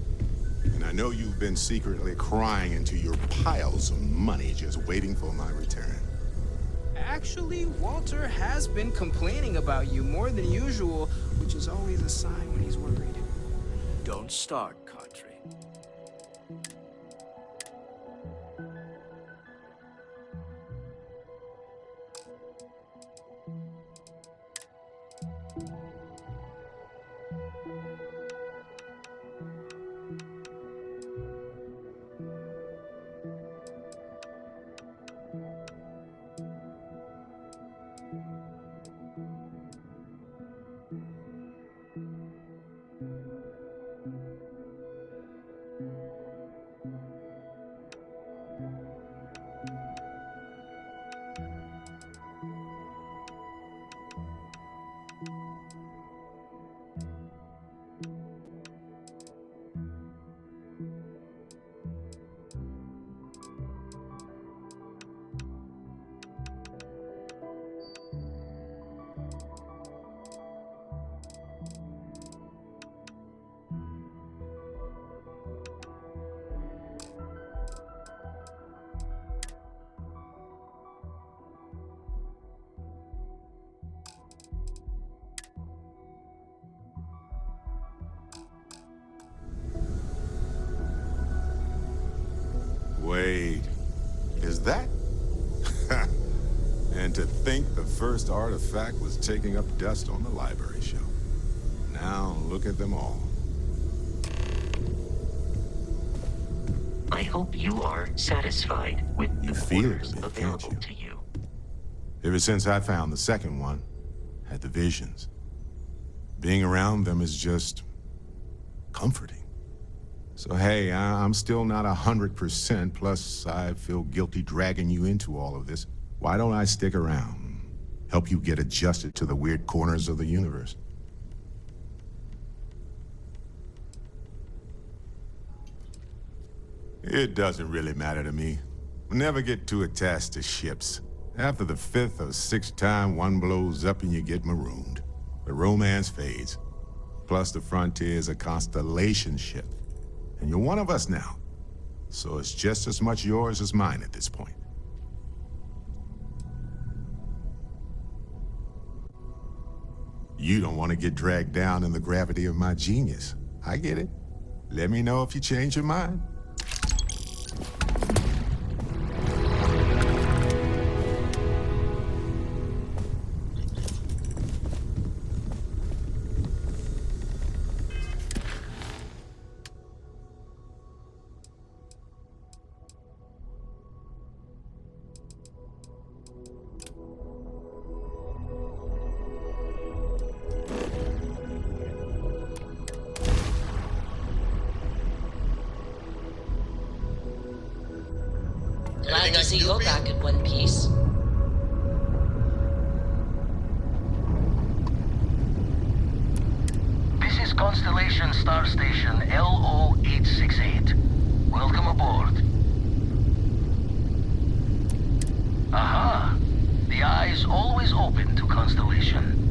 And I know you've been secretly crying into your piles of money just waiting for my return. Actually, Walter has been complaining about you more than usual, which is always a sign when he's worried. Don't start, Country. Wait, is that? And to think the first artifact was taking up dust on the library shelf. Now look at them all. I hope you are satisfied with You the feel orders it, can't available you? to you. Ever since I found the second one, had the visions. Being around them is just comforting. So hey, I'm still not 100%, plus I feel guilty dragging you into all of this. Why don't I stick around? Help you get adjusted to the weird corners of the universe. It doesn't really matter to me. Never get too attached to ships. After the 5th or 6th time one blows up and you get marooned. The romance fades. Plus the Frontier is a constellation ship. And you're one of us now. So it's just as much yours as mine at this point. You don't want to get dragged down in the gravity of my genius. I get it. Let me know if you change your mind. Glad to see you're back in one piece. This is Constellation Star Station LO-868. Welcome aboard. Aha! The eye's always open to Constellation.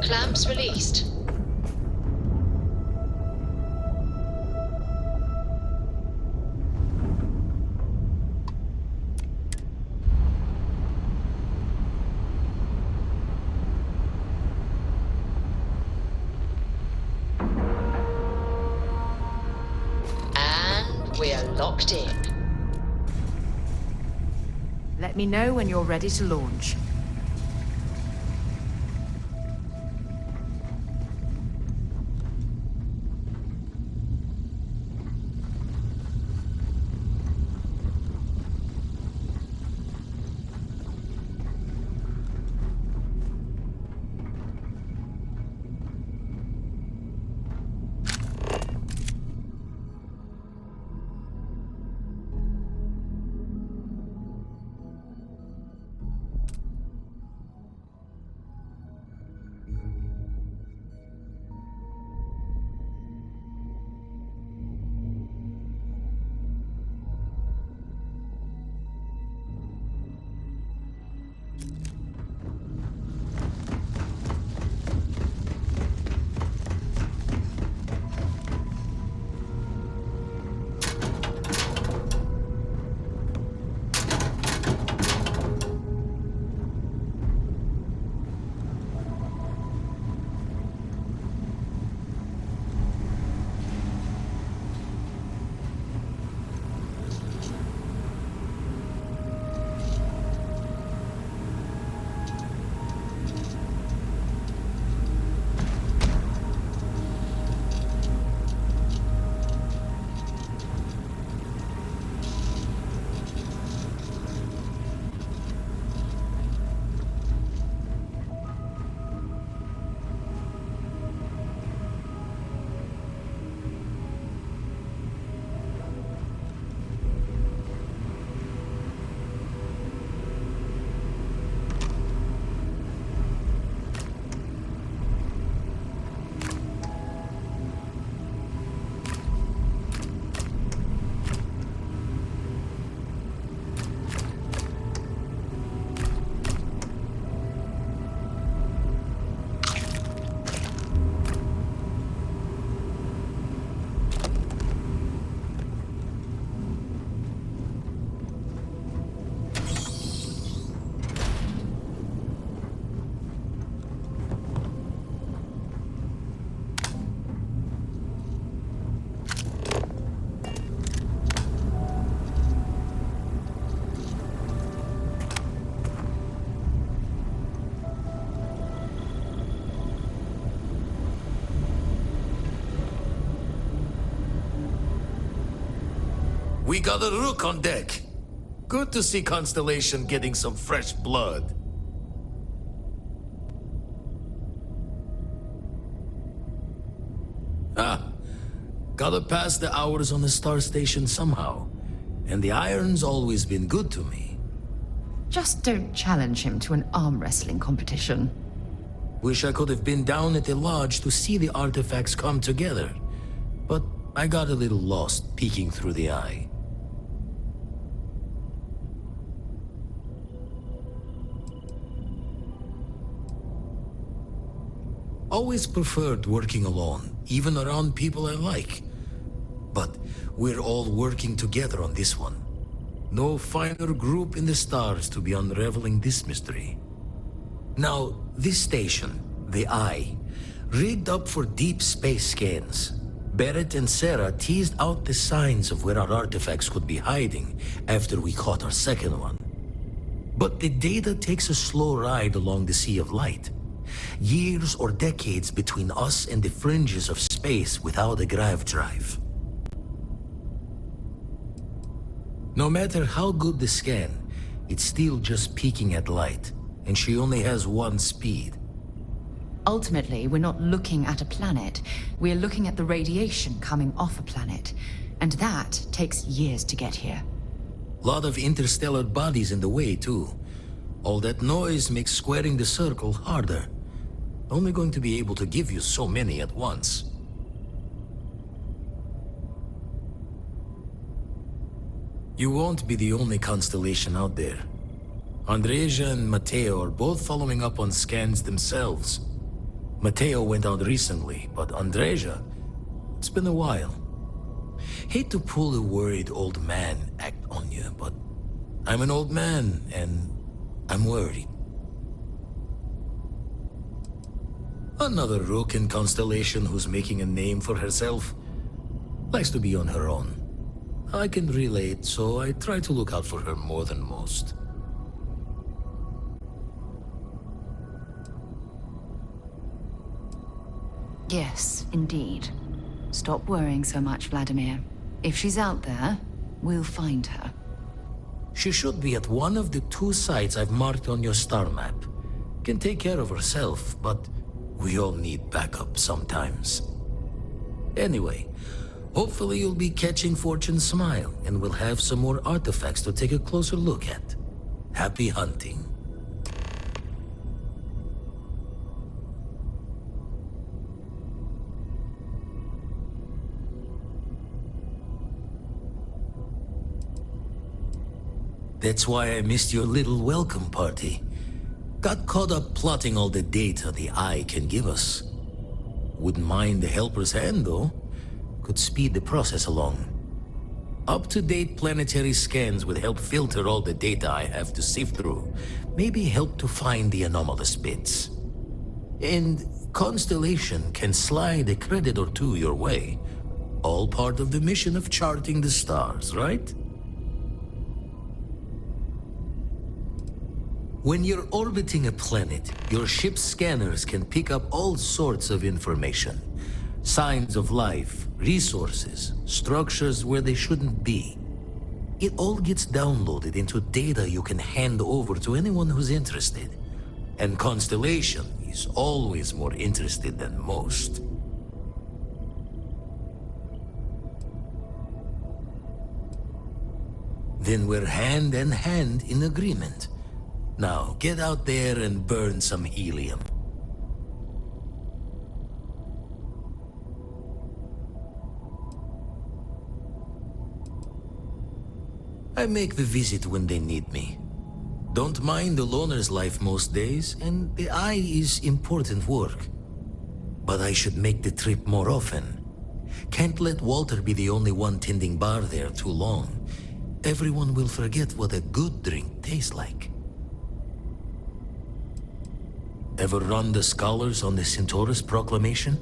Clamps released. And we're locked in. Let me know when you're ready to launch. We got a rook on deck. Good to see Constellation getting some fresh blood. Gotta pass the hours on the star station somehow. And the iron's always been good to me. Just don't challenge him to an arm wrestling competition. Wish I could have been down at the lodge to see the artifacts come together. But I got a little lost peeking through the eye. Always preferred working alone, even around people I like. But we're all working together on this one. No finer group in the stars to be unraveling this mystery. Now, this station, the Eye, rigged up for deep space scans. Barrett and Sarah teased out the signs of where our artifacts could be hiding after we caught our second one. But the data takes a slow ride along the Sea of Light. Years or decades between us and the fringes of space without a grav drive. No matter how good the scan, it's still just peeking at light, and she only has one speed. Ultimately, we're not looking at a planet. We're looking at the radiation coming off a planet. And that takes years to get here. Lot of interstellar bodies in the way, too. All that noise makes squaring the circle harder. Only going to be able to give you so many at once. You won't be the only constellation out there. Andreja and Mateo are both following up on scans themselves. Mateo went out recently, but Andreja, it's been a while. Hate to pull a worried old man act on you, but I'm an old man, and I'm worried. Another rook in Constellation who's making a name for herself. Likes to be on her own. I can relate, so I try to look out for her more than most. Yes, indeed. Stop worrying so much, Vladimir. If she's out there, we'll find her. She should be at one of the 2 sites I've marked on your star map. Can take care of herself, but we all need backup sometimes. Anyway, hopefully you'll be catching Fortune's smile, and we'll have some more artifacts to take a closer look at. Happy hunting. That's why I missed your little welcome party. Got caught up plotting all the data the Eye can give us. Wouldn't mind the helper's hand, though. Could speed the process along. Up-to-date planetary scans would help filter all the data I have to sift through. Maybe help to find the anomalous bits. And Constellation can slide a credit or 2 your way. All part of the mission of charting the stars, right? When you're orbiting a planet, your ship's scanners can pick up all sorts of information. Signs of life, resources, structures where they shouldn't be. It all gets downloaded into data you can hand over to anyone who's interested. And Constellation is always more interested than most. Then we're hand in hand in agreement. Now, get out there and burn some helium. I make the visit when they need me. Don't mind the loner's life most days, and the Eye is important work. But I should make the trip more often. Can't let Walter be the only one tending bar there too long. Everyone will forget what a good drink tastes like. Ever run the scholars on the Centaurus Proclamation?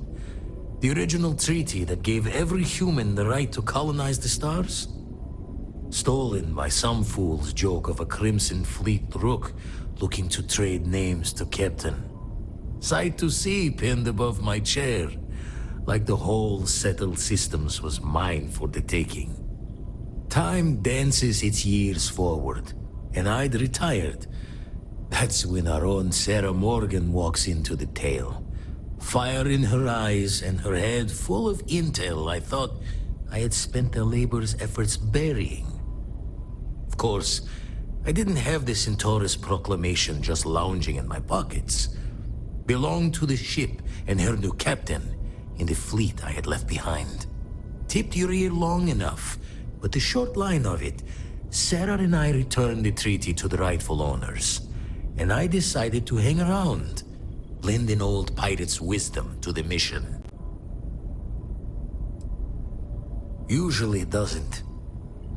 The original treaty that gave every human the right to colonize the stars? Stolen by some fool's joke of a Crimson Fleet rook looking to trade names to Captain. Sight to see pinned above my chair, like the whole settled systems was mine for the taking. Time dances its years forward, and I'd retired. That's when our own Sarah Morgan walks into the tale. Fire in her eyes and her head full of intel I thought I had spent the labor's efforts burying. Of course, I didn't have the Centaurus Proclamation just lounging in my pockets. Belonged to the ship and her new captain in the fleet I had left behind. Tipped your ear long enough, but the short line of it, Sarah and I returned the treaty to the rightful owners. And I decided to hang around, blend in old pirate's wisdom to the mission. Usually it doesn't.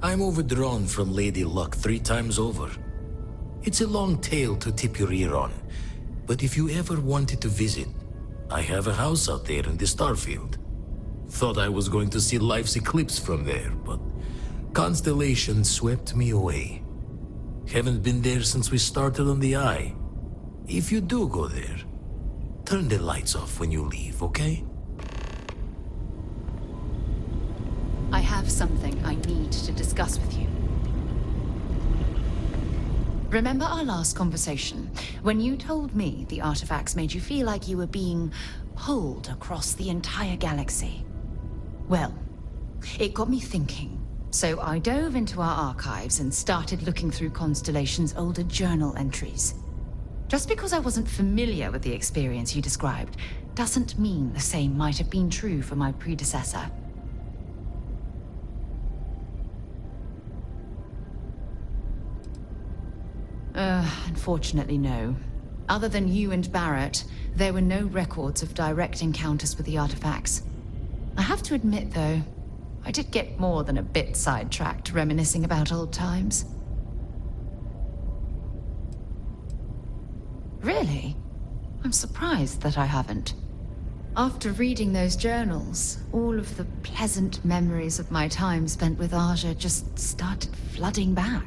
I'm overdrawn from Lady Luck 3 times over. It's a long tale to tip your ear on, but if you ever wanted to visit, I have a house out there in the Starfield. Thought I was going to see life's eclipse from there, but Constellation swept me away. Haven't been there since we started on the Eye. If you do go there, turn the lights off when you leave, okay? I have something I need to discuss with you. Remember our last conversation, when you told me the artifacts made you feel like you were being pulled across the entire galaxy? Well, it got me thinking. So I dove into our archives and started looking through Constellation's older journal entries. Just because I wasn't familiar with the experience you described, doesn't mean the same might have been true for my predecessor. Unfortunately, no. Other than you and Barrett, there were no records of direct encounters with the artifacts. I have to admit, though, I did get more than a bit sidetracked reminiscing about old times. Really? I'm surprised that I haven't. After reading those journals, all of the pleasant memories of my time spent with Aja just started flooding back.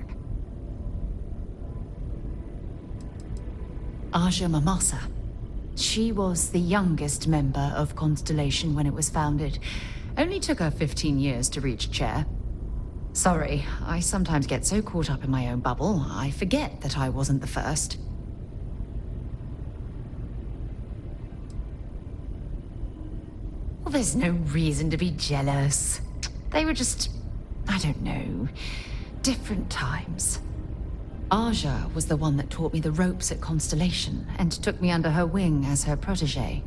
Aja Mamasa. She was the youngest member of Constellation when it was founded. Only took her 15 years to reach chair. Sorry, I sometimes get so caught up in my own bubble, I forget that I wasn't the first. Well, there's no reason to be jealous. They were just, I don't know, different times. Aja was the one that taught me the ropes at Constellation and took me under her wing as her protege.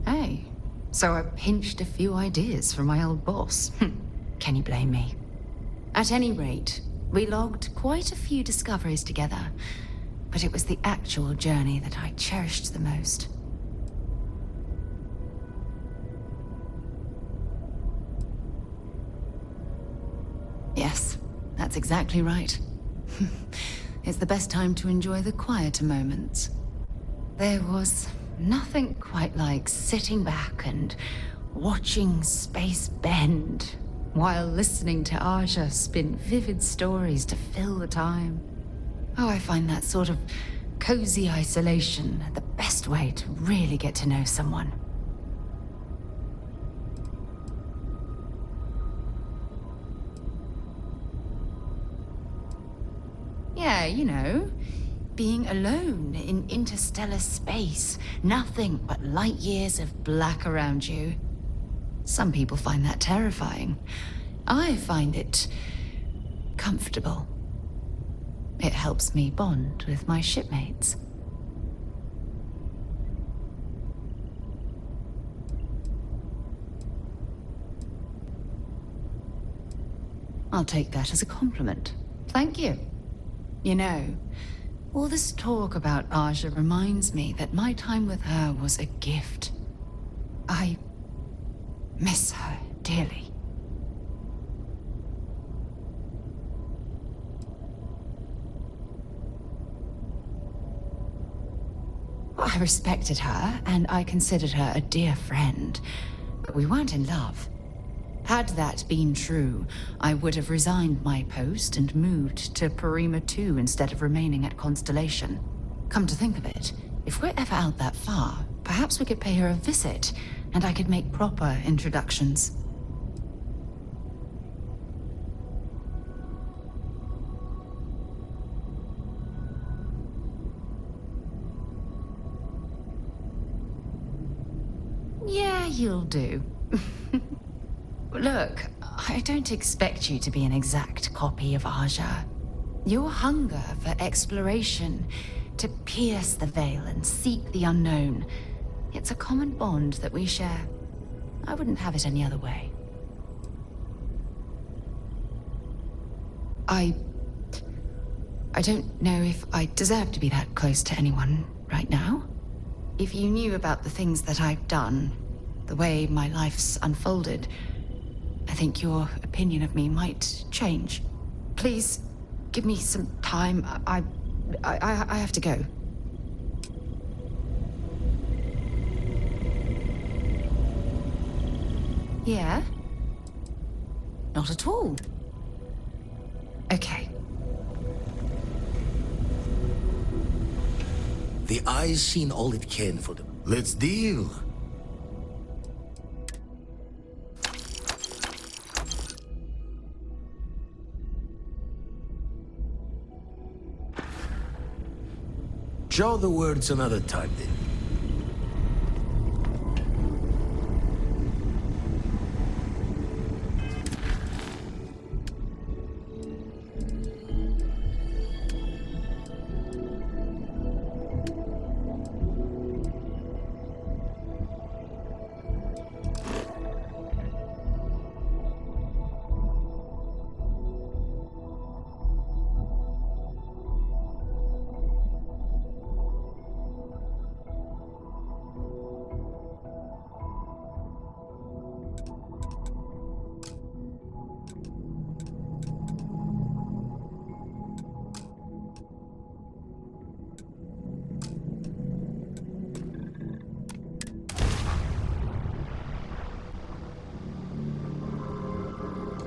Hey, so I pinched a few ideas from my old boss. Can you blame me? At any rate, we logged quite a few discoveries together, but it was the actual journey that I cherished the most. Yes, that's exactly right. It's the best time to enjoy the quieter moments. There was nothing quite like sitting back and watching space bend while listening to Aja spin vivid stories to fill the time. Oh, I find that sort of cozy isolation the best way to really get to know someone. Yeah, you know, being alone in interstellar space, nothing but light years of black around you. Some people find that terrifying. I find it comfortable. It helps me bond with my shipmates. I'll take that as a compliment. Thank you. You know, all this talk about Aja reminds me that my time with her was a gift. I miss her dearly. I respected her, and I considered her a dear friend, but we weren't in love. Had that been true, I would have resigned my post and moved to Parima 2 instead of remaining at Constellation. Come to think of it, if we're ever out that far, perhaps we could pay her a visit, and I could make proper introductions. Yeah, you'll do. Look, I don't expect you to be an exact copy of Aja. Your hunger for exploration, to pierce the veil and seek the unknown, it's a common bond that we share. I wouldn't have it any other way. I don't know if I deserve to be that close to anyone right now. If you knew about the things that I've done, the way my life's unfolded, I think your opinion of me might change. Please, give me some time. I have to go. Yeah? Not at all. Okay. The eye's seen all it can for them. Let's deal. Show the words another time, then.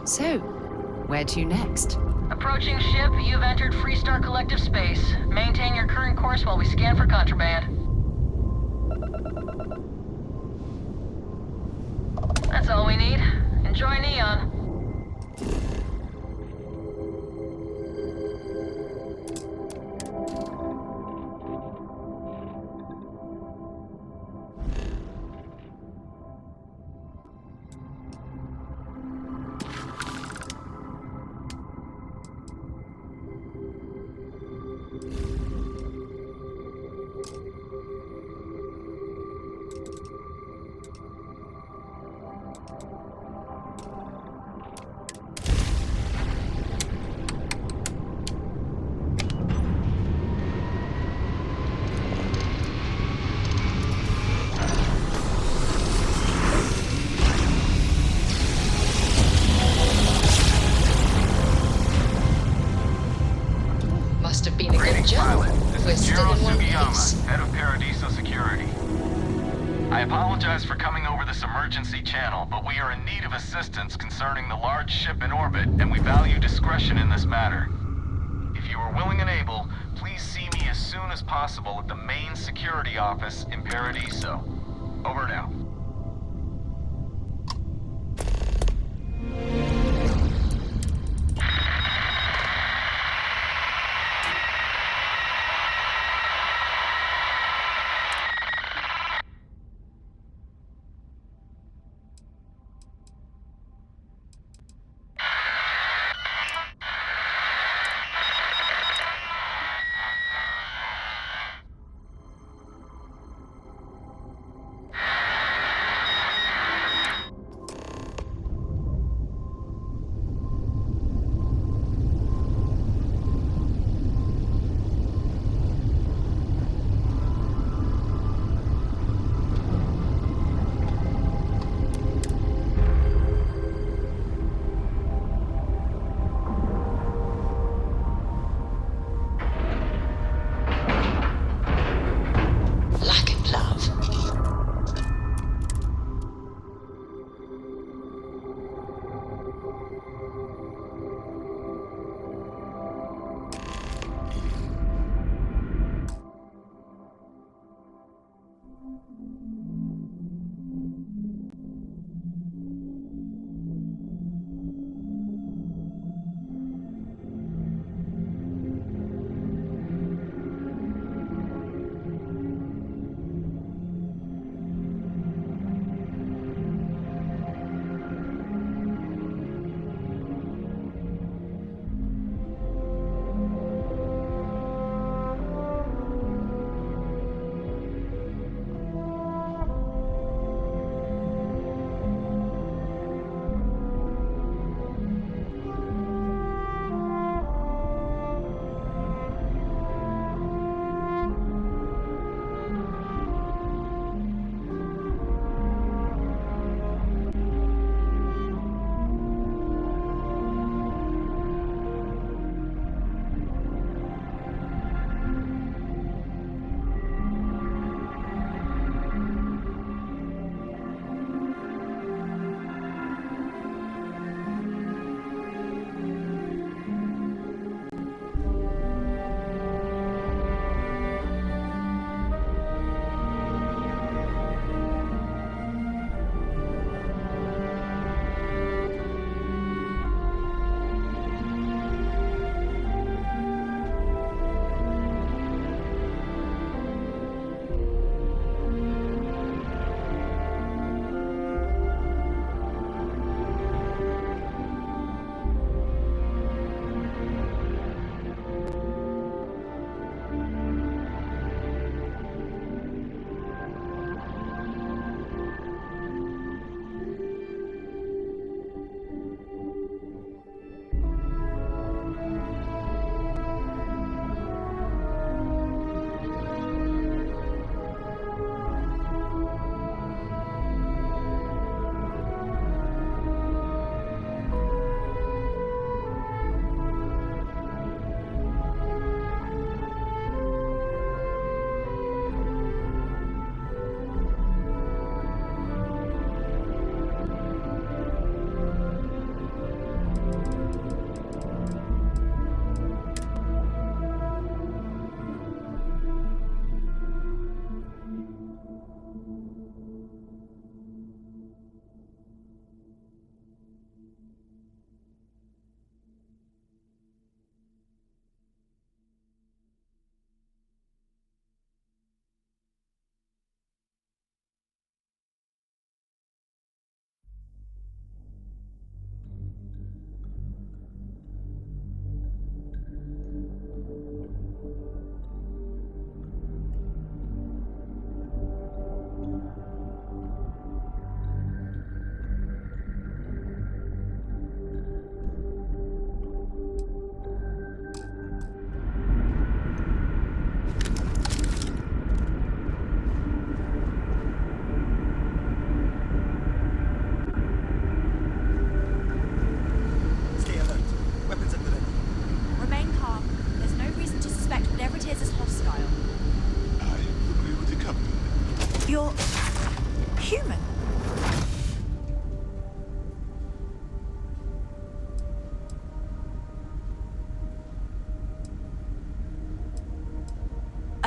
So, where to next? Approaching ship, you've entered Freestar Collective space. Maintain your current course while we scan for contraband. That's all we need. Enjoy Neon. Must have been a good job. We're still in one piece. Head of Paradiso Security. I apologize for coming over this emergency channel, but we are in need of assistance concerning the large ship in orbit, and we value discretion in this matter. If you are willing and able, please see me as soon as possible at the main security office in Paradiso. Over and out.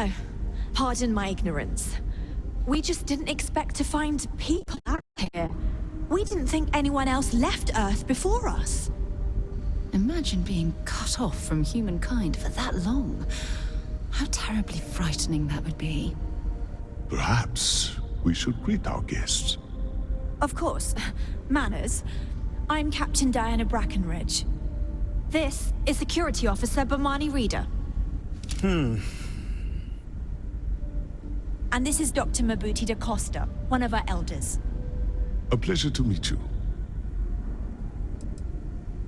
Oh, pardon my ignorance. We just didn't expect to find people out here. We didn't think anyone else left Earth before us. Imagine being cut off from humankind for that long. How terribly frightening that would be. Perhaps we should greet our guests. Of course. Manners. I'm Captain Diana Brackenridge. This is Security Officer Bomani Reader. And this is Dr. Mabuti da Costa, one of our elders. A pleasure to meet you.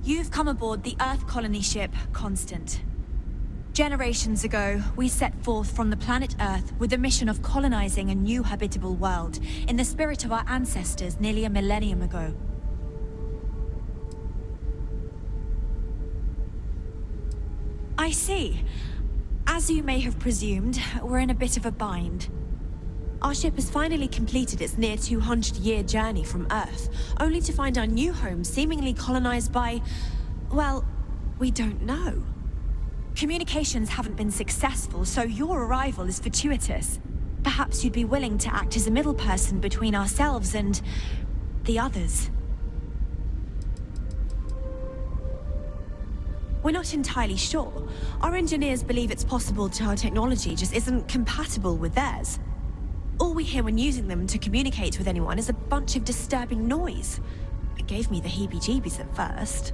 You've come aboard the Earth colony ship Constant. Generations ago, we set forth from the planet Earth with the mission of colonizing a new habitable world in the spirit of our ancestors nearly a millennium ago. I see. As you may have presumed, we're in a bit of a bind. Our ship has finally completed its near 200-year journey from Earth, only to find our new home seemingly colonized by... well, we don't know. Communications haven't been successful, so your arrival is fortuitous. Perhaps you'd be willing to act as a middle person between ourselves and... the others. We're not entirely sure. Our engineers believe it's possible that our technology just isn't compatible with theirs. All we hear when using them to communicate with anyone is a bunch of disturbing noise. It gave me the heebie-jeebies at first.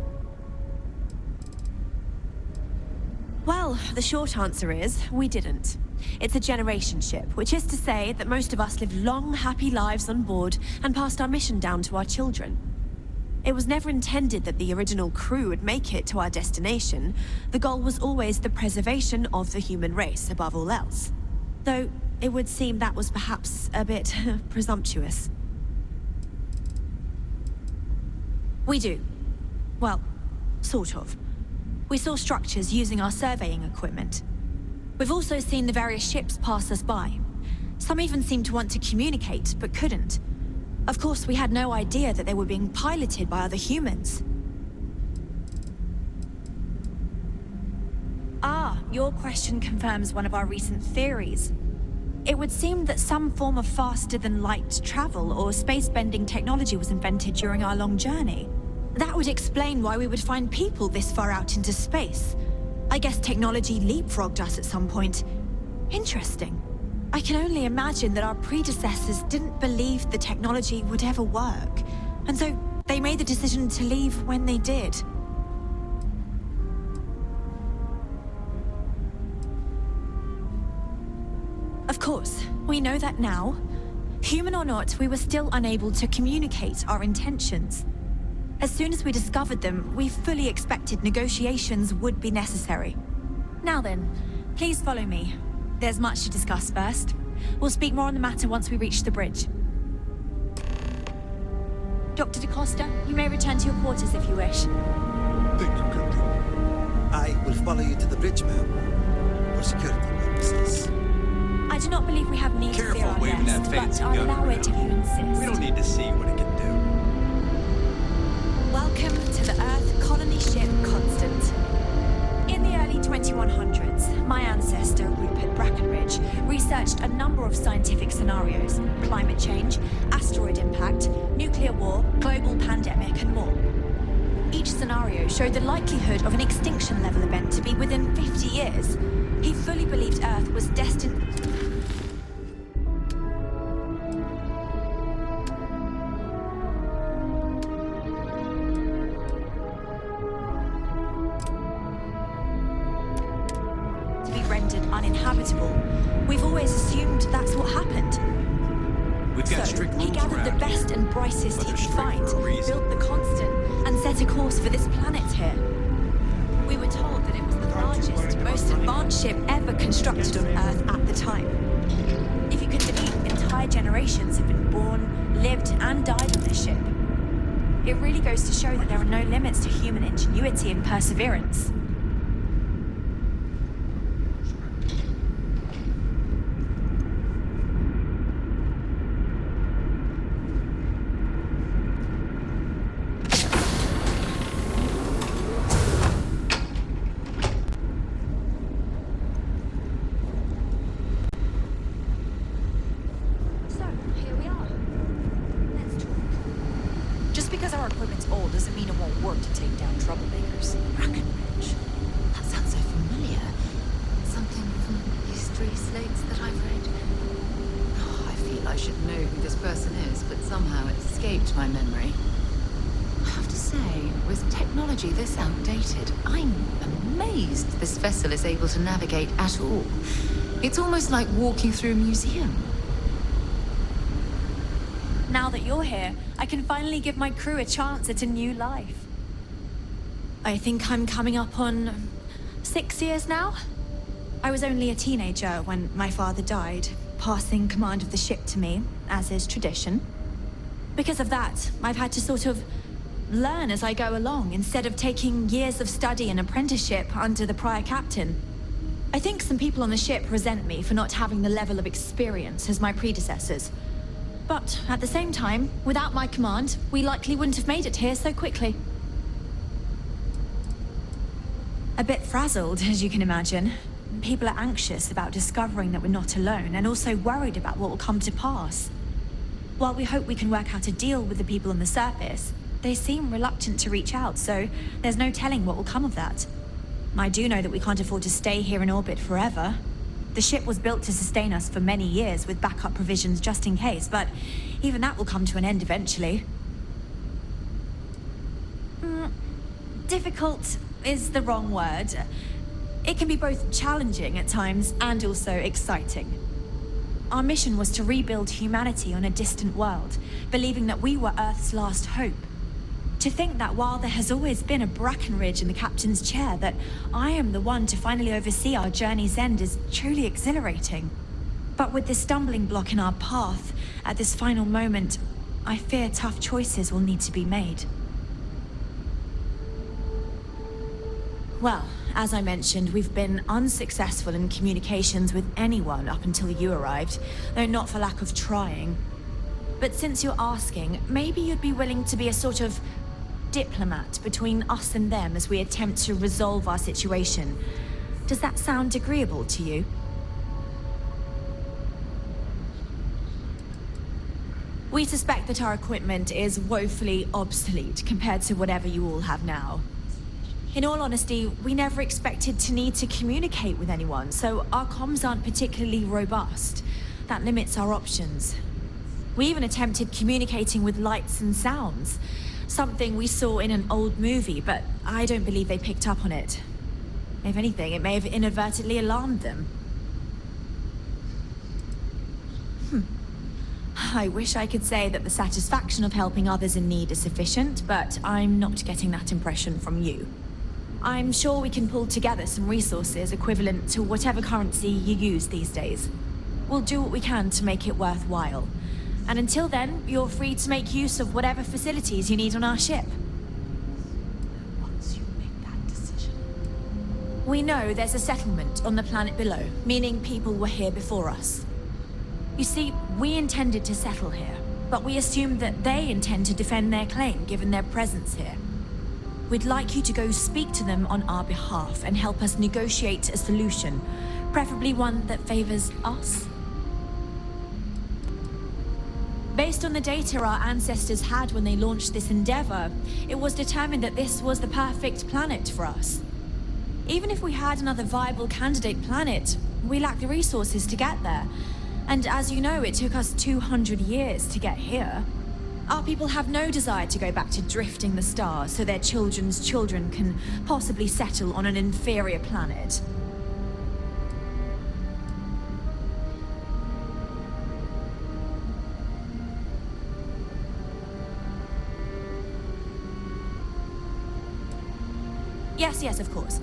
Well, the short answer is, we didn't. It's a generation ship, which is to say that most of us live long, happy lives on board and passed our mission down to our children. It was never intended that the original crew would make it to our destination. The goal was always the preservation of the human race above all else. Though, it would seem that was perhaps a bit presumptuous. We do. Well, sort of. We saw structures using our surveying equipment. We've also seen the various ships pass us by. Some even seemed to want to communicate, but couldn't. Of course, we had no idea that they were being piloted by other humans. Ah, your question confirms one of our recent theories. It would seem that some form of faster-than-light travel or space-bending technology was invented during our long journey. That would explain why we would find people this far out into space. I guess technology leapfrogged us at some point. Interesting. I can only imagine that our predecessors didn't believe the technology would ever work, and so they made the decision to leave when they did. Of course, we know that now. Human or not, we were still unable to communicate our intentions. As soon as we discovered them, we fully expected negotiations would be necessary. Now then, please follow me. There's much to discuss first. We'll speak more on the matter once we reach the bridge. Dr. DaCosta, you may return to your quarters if you wish. Thank you, Captain. I will follow you to the bridge, ma'am, for security purposes. I do not believe we have need to fear our waving guest, that fancy but I'll gun allow it if you insist. We don't need to see what it can do. Welcome to the Earth colony ship Constant. In the early 2100s, my ancestor, Rupert Brackenridge, researched a number of scientific scenarios: climate change, asteroid impact, nuclear war, global pandemic, and more. Each scenario showed the likelihood of an extinction-level event to be within 50 years. He fully believed Earth was destined... to be rendered uninhabitable. We've always assumed that's what happened. We've got So, strict rules he gathered the around best and brightest he But they're could strict find, for a reason. built the Constant, and set a course for this planet here. We were told that it was the largest, most advanced ship ever constructed on Earth at the time. If you could believe, entire generations have been born, lived, and died on this ship. It really goes to show that there are no limits to human ingenuity and perseverance. jog my memory. I have to say, with technology this outdated, I'm amazed this vessel is able to navigate at all. It's almost like walking through a museum. Now that you're here, I can finally give my crew a chance at a new life. I think I'm coming up on 6 years now. I was only a teenager when my father died, passing command of the ship to me, as is tradition. Because of that, I've had to sort of learn as I go along, instead of taking years of study and apprenticeship under the prior captain. I think some people on the ship resent me for not having the level of experience as my predecessors. But at the same time, without my command, we likely wouldn't have made it here so quickly. A bit frazzled, as you can imagine. People are anxious about discovering that we're not alone, and also worried about what will come to pass. While we hope we can work out a deal with the people on the surface, they seem reluctant to reach out, so there's no telling what will come of that. I do know that we can't afford to stay here in orbit forever. The ship was built to sustain us for many years with backup provisions just in case, but even that will come to an end eventually. Difficult is the wrong word. It can be both challenging at times and also exciting. Our mission was to rebuild humanity on a distant world, believing that we were Earth's last hope. To think that while there has always been a Brackenridge in the captain's chair, that I am the one to finally oversee our journey's end is truly exhilarating. But with this stumbling block in our path, at this final moment, I fear tough choices will need to be made. Well, as I mentioned, we've been unsuccessful in communications with anyone up until you arrived, though not for lack of trying. But since you're asking, maybe you'd be willing to be a sort of diplomat between us and them as we attempt to resolve our situation. Does that sound agreeable to you? We suspect that our equipment is woefully obsolete compared to whatever you all have now. In all honesty, we never expected to need to communicate with anyone, so our comms aren't particularly robust. That limits our options. We even attempted communicating with lights and sounds, something we saw in an old movie, but I don't believe they picked up on it. If anything, it may have inadvertently alarmed them. I wish I could say that the satisfaction of helping others in need is sufficient, but I'm not getting that impression from you. I'm sure we can pull together some resources equivalent to whatever currency you use these days. We'll do what we can to make it worthwhile. And until then, you're free to make use of whatever facilities you need on our ship. Once you make that decision. We know there's a settlement on the planet below, meaning people were here before us. You see, we intended to settle here, but we assumed that they intend to defend their claim given their presence here. We'd like you to go speak to them on our behalf and help us negotiate a solution, preferably one that favors us. Based on the data our ancestors had when they launched this endeavor, it was determined that this was the perfect planet for us. Even if we had another viable candidate planet, we lack the resources to get there. And as you know, it took us 200 years to get here. Our people have no desire to go back to drifting the stars so their children's children can possibly settle on an inferior planet. Yes, of course.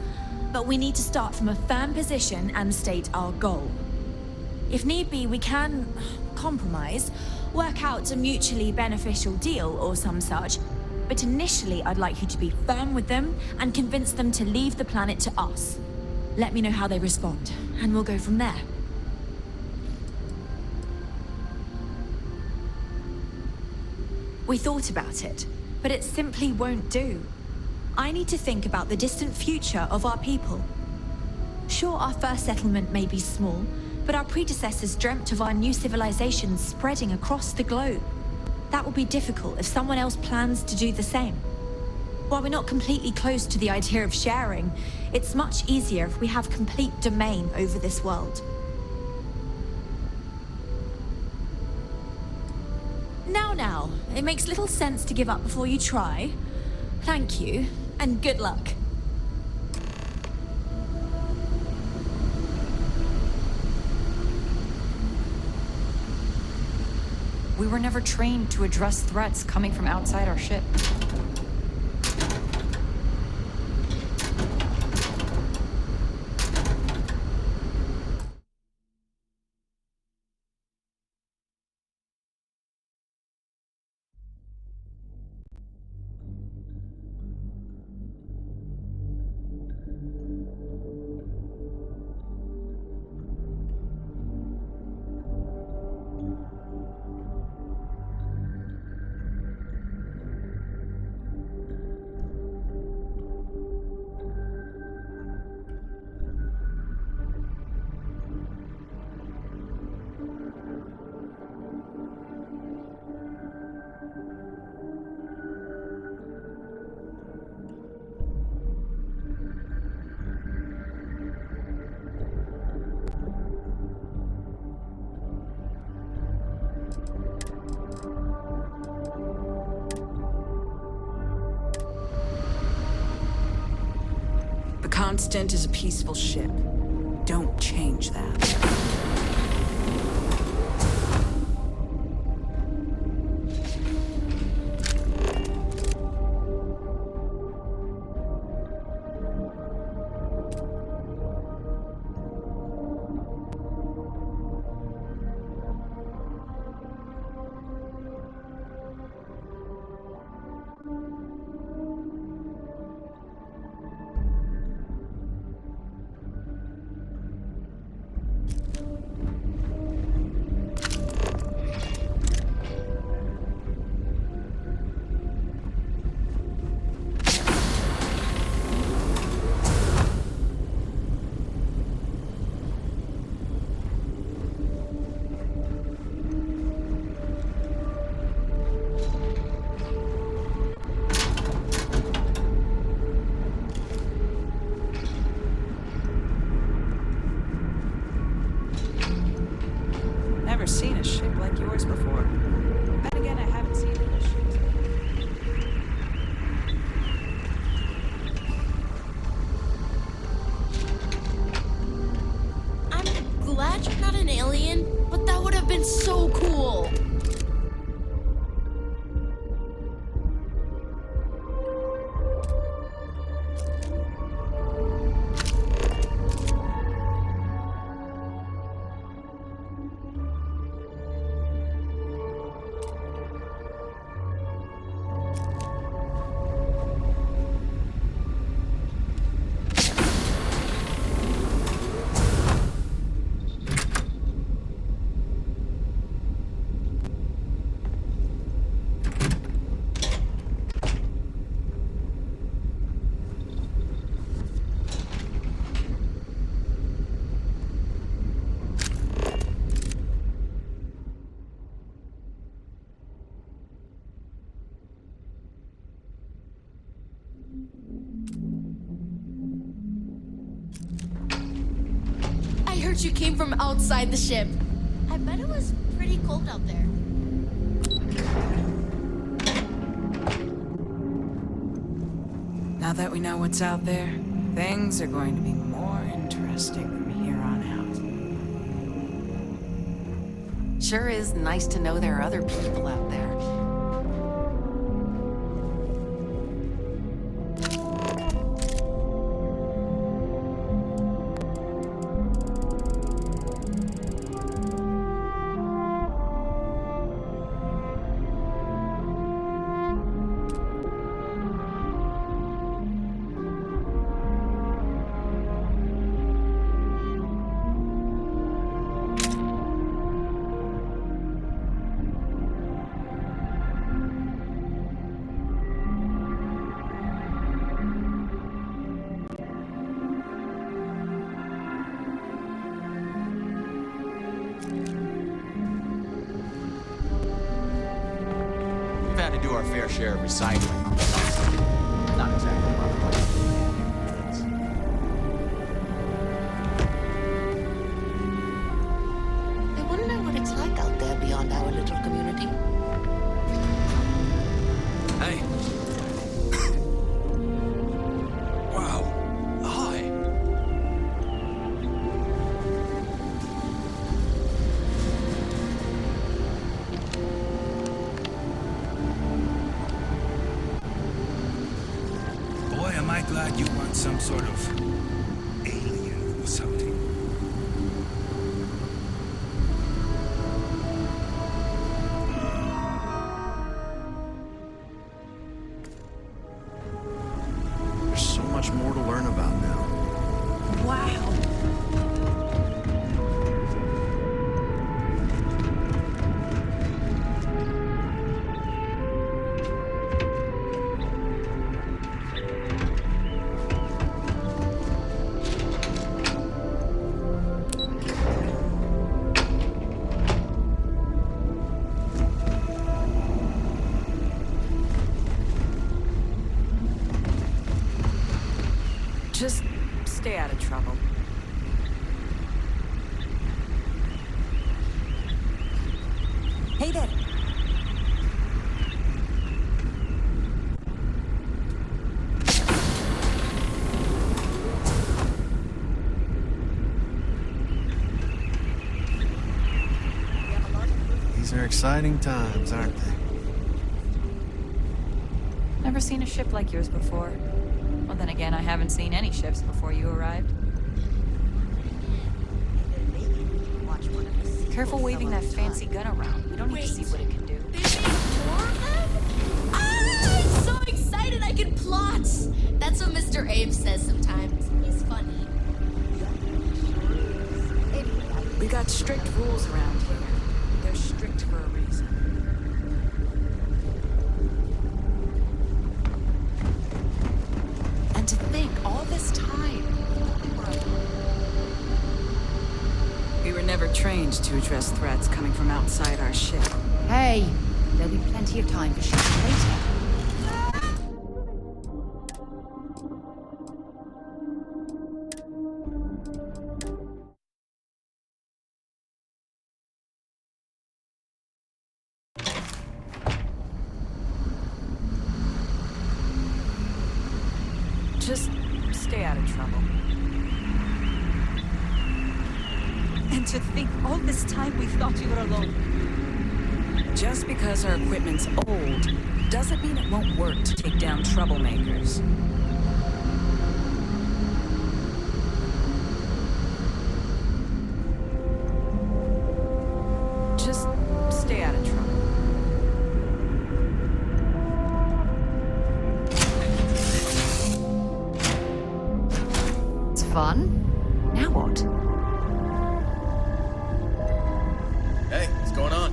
But we need to start from a firm position and state our goal. If need be, we can compromise, work out a mutually beneficial deal or some such. But initially, I'd like you to be firm with them and convince them to leave the planet to us. Let me know how they respond, and we'll go from there. We thought about it, but it simply won't do. I need to think about the distant future of our people. Sure, our first settlement may be small, but our predecessors dreamt of our new civilizations spreading across the globe. That will be difficult if someone else plans to do the same. While we're not completely close to the idea of sharing, it's much easier if we have complete domain over this world. Now. It makes little sense to give up before you try. Thank you, and good luck. We were never trained to address threats coming from outside our ship. The Constant is a peaceful ship. Don't change that. Never seen a ship like yours before. Then again, I haven't seen any ships. I'm glad you're not an alien, but that would have been so cool. I heard you came from outside the ship. I bet it was pretty cold out there. Now that we know what's out there, things are going to be more interesting from here on out. Sure is nice to know there are other people out there. We've had to do our fair share of recycling. Not exactly my place. I wonder what it's like out there beyond our little community. some sort of alien or something. There's so much more to learn about now. Wow. Just stay out of trouble. Hey there. These are exciting times, aren't they? Never seen a ship like yours before. Well, then again, I haven't seen any ships before you arrived. Careful waving that fancy gun around. We don't need to see what it can do. They made more of them? Ah, I'm so excited I can plot! That's what Mr. Abe says sometimes. He's funny. We got strict rules around here. They're strict for a reason. And to think, all this time, we were never trained to address threats coming from outside our ship. Hey, there'll be plenty of time for shooting later. Just stay out of trouble. And to think all this time we thought you were alone. Just because our equipment's old doesn't mean it won't work to take down troublemakers. Just stay out of trouble. It's fun. Now what? Hey, what's going on?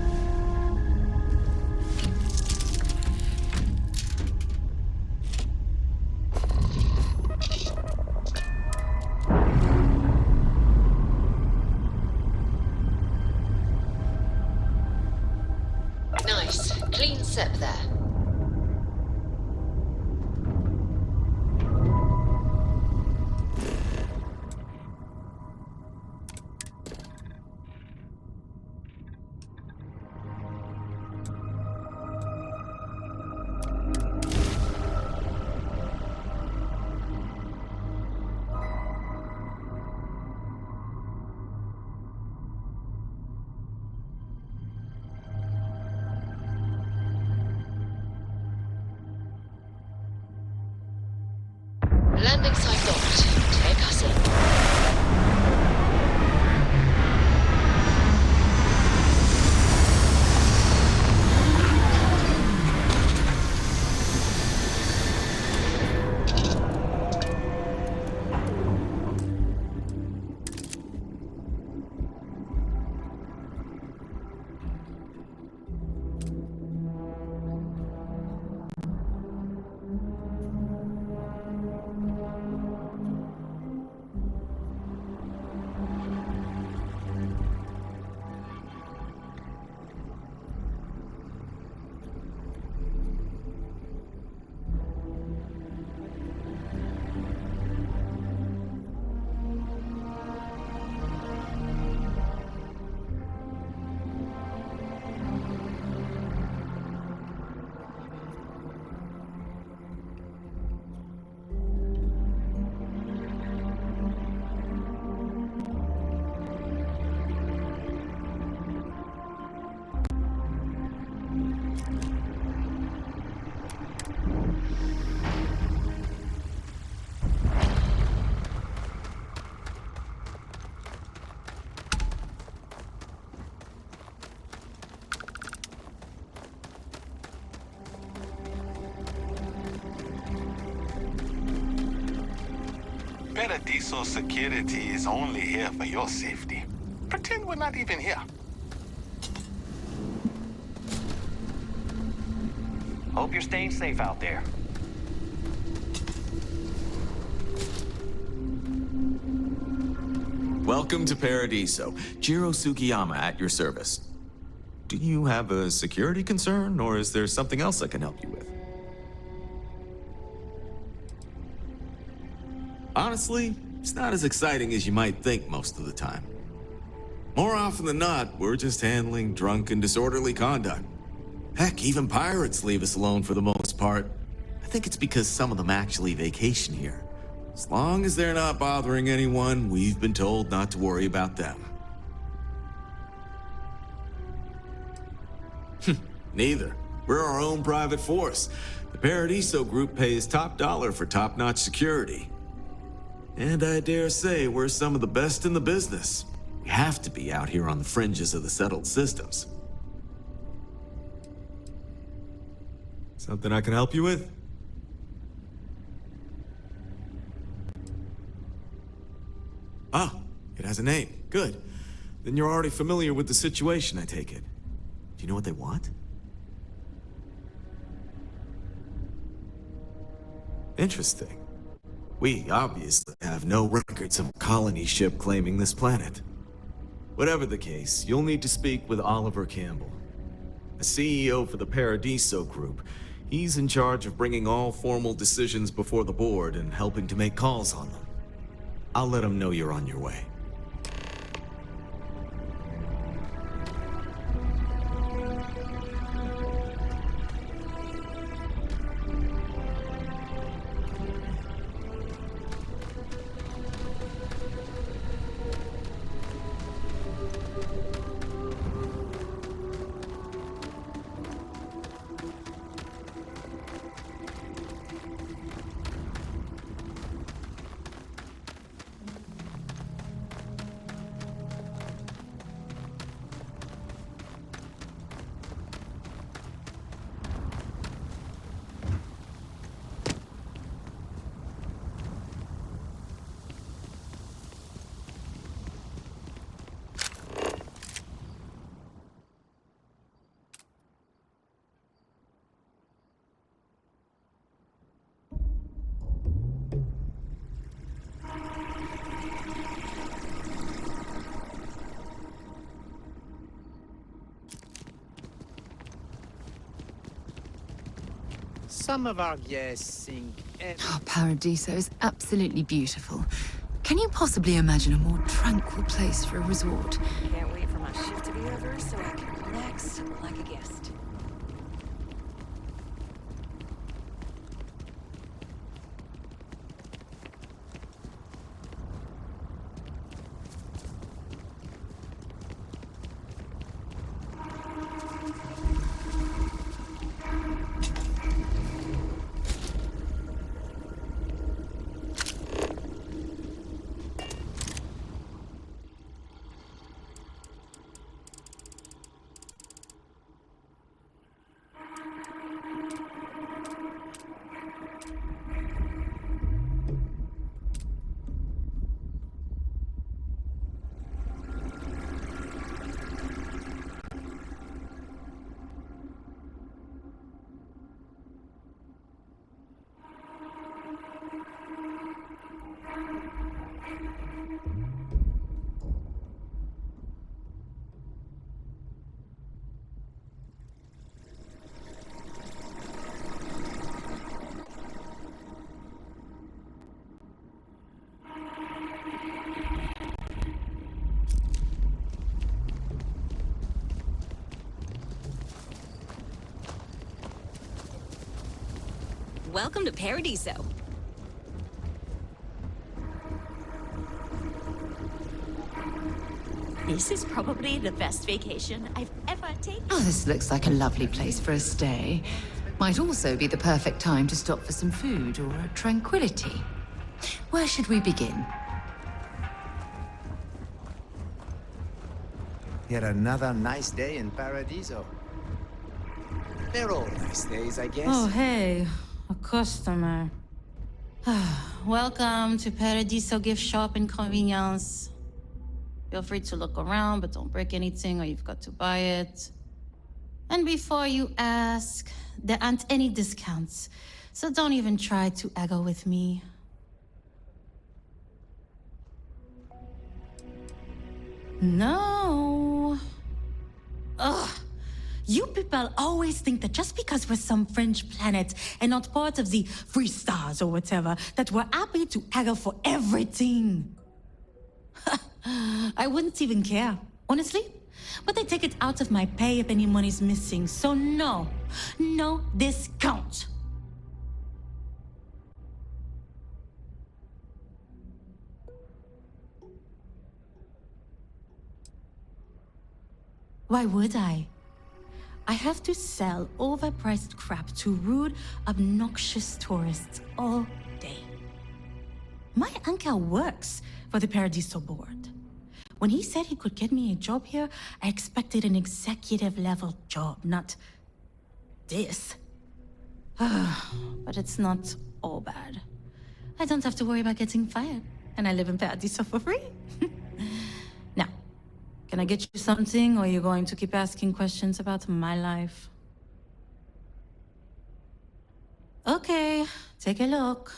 Nice. Clean set there. Landing site locked. Take us in. Paradiso security is only here for your safety. Pretend we're not even here. Hope you're staying safe out there. Welcome to Paradiso. Jiro Sugiyama at your service. Do you have a security concern, or is there something else I can help you with? Honestly, it's not as exciting as you might think most of the time. More often than not, we're just handling drunk and disorderly conduct. Heck, even pirates leave us alone for the most part. I think it's because some of them actually vacation here. As long as they're not bothering anyone, we've been told not to worry about them. Neither. We're our own private force. The Paradiso group pays top dollar for top-notch security. And I dare say we're some of the best in the business. We have to be out here on the fringes of the settled systems. Something I can help you with? Ah, it has a name. Good. Then you're already familiar with the situation, I take it. Do you know what they want? Interesting. We obviously have no records of a colony ship claiming this planet. Whatever the case, you'll need to speak with Oliver Campbell, the CEO for the Paradiso Group. He's in charge of bringing all formal decisions before the board and helping to make calls on them. I'll let him know you're on your way. Some of our guests think... Oh, Paradiso is absolutely beautiful. Can you possibly imagine a more tranquil place for a resort? Can't wait for my shift to be over so I can relax like a guest. Welcome to Paradiso. This is probably the best vacation I've ever taken. Oh, this looks like a lovely place for a stay. Might also be the perfect time to stop for some food or tranquility. Where should we begin? Yet another nice day in Paradiso. They're all nice days, I guess. Oh, hey. A customer. Welcome to Paradiso gift shop inconvenience. Feel free to look around, but don't break anything or you've got to buy it. And before you ask, there aren't any discounts, so don't even try to haggle with me. No. Ugh. You people always think that just because we're some French planet and not part of the free stars or whatever, that we're happy to haggle for everything. I wouldn't even care, honestly. But they take it out of my pay if any money's missing, so no discount. Why would I? I have to sell overpriced crap to rude, obnoxious tourists all day. My uncle works for the Paradiso board. When he said he could get me a job here, I expected an executive level job, not this. But it's not all bad. I don't have to worry about getting fired, and I live in Paradiso for free. Now, can I get you something, or are you going to keep asking questions about my life? Okay, take a look.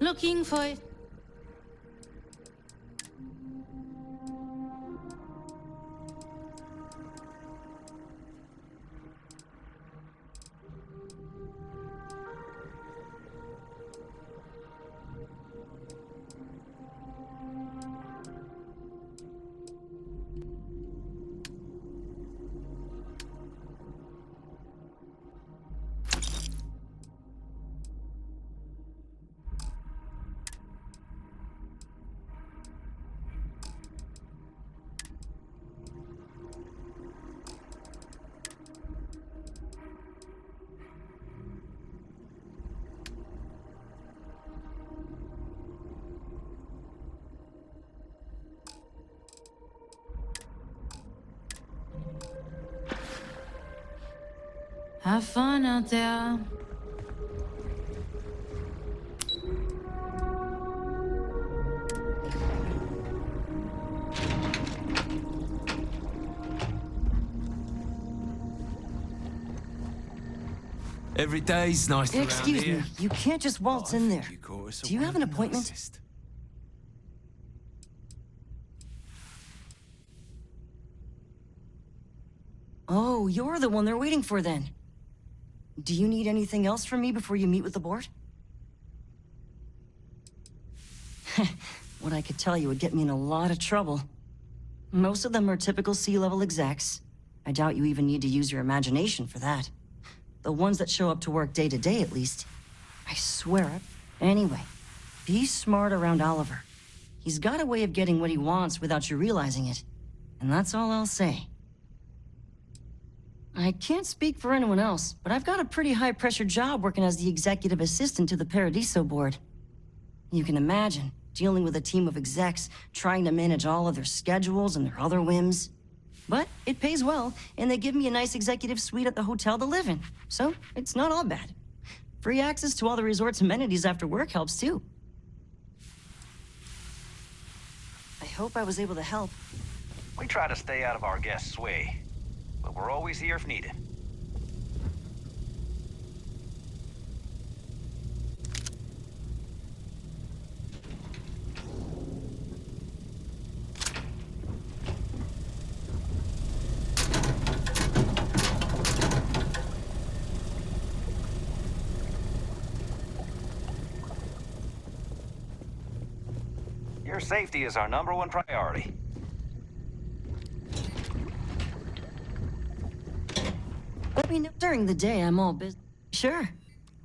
Looking for it. Have fun out there. Every day's nice around Excuse here. me, you can't just waltz in there. Do you have an appointment? Oh, you're the one they're waiting for then. Do you need anything else from me before you meet with the board? What I could tell you would get me in a lot of trouble. Most of them are typical C-level execs. I doubt you even need to use your imagination for that. The ones that show up to work day to day, at least. I swear it. Anyway, be smart around Oliver. He's got a way of getting what he wants without you realizing it. And that's all I'll say. I can't speak for anyone else, but I've got a pretty high-pressure job working as the executive assistant to the Paradiso board. You can imagine, dealing with a team of execs, trying to manage all of their schedules and their other whims. But it pays well, and they give me a nice executive suite at the hotel to live in, so it's not all bad. Free access to all the resort's amenities after work helps too. I hope I was able to help. We try to stay out of our guests' way, but we're always here if needed. Your safety is our #1 priority. Let me know during the day. I'm all busy. Sure.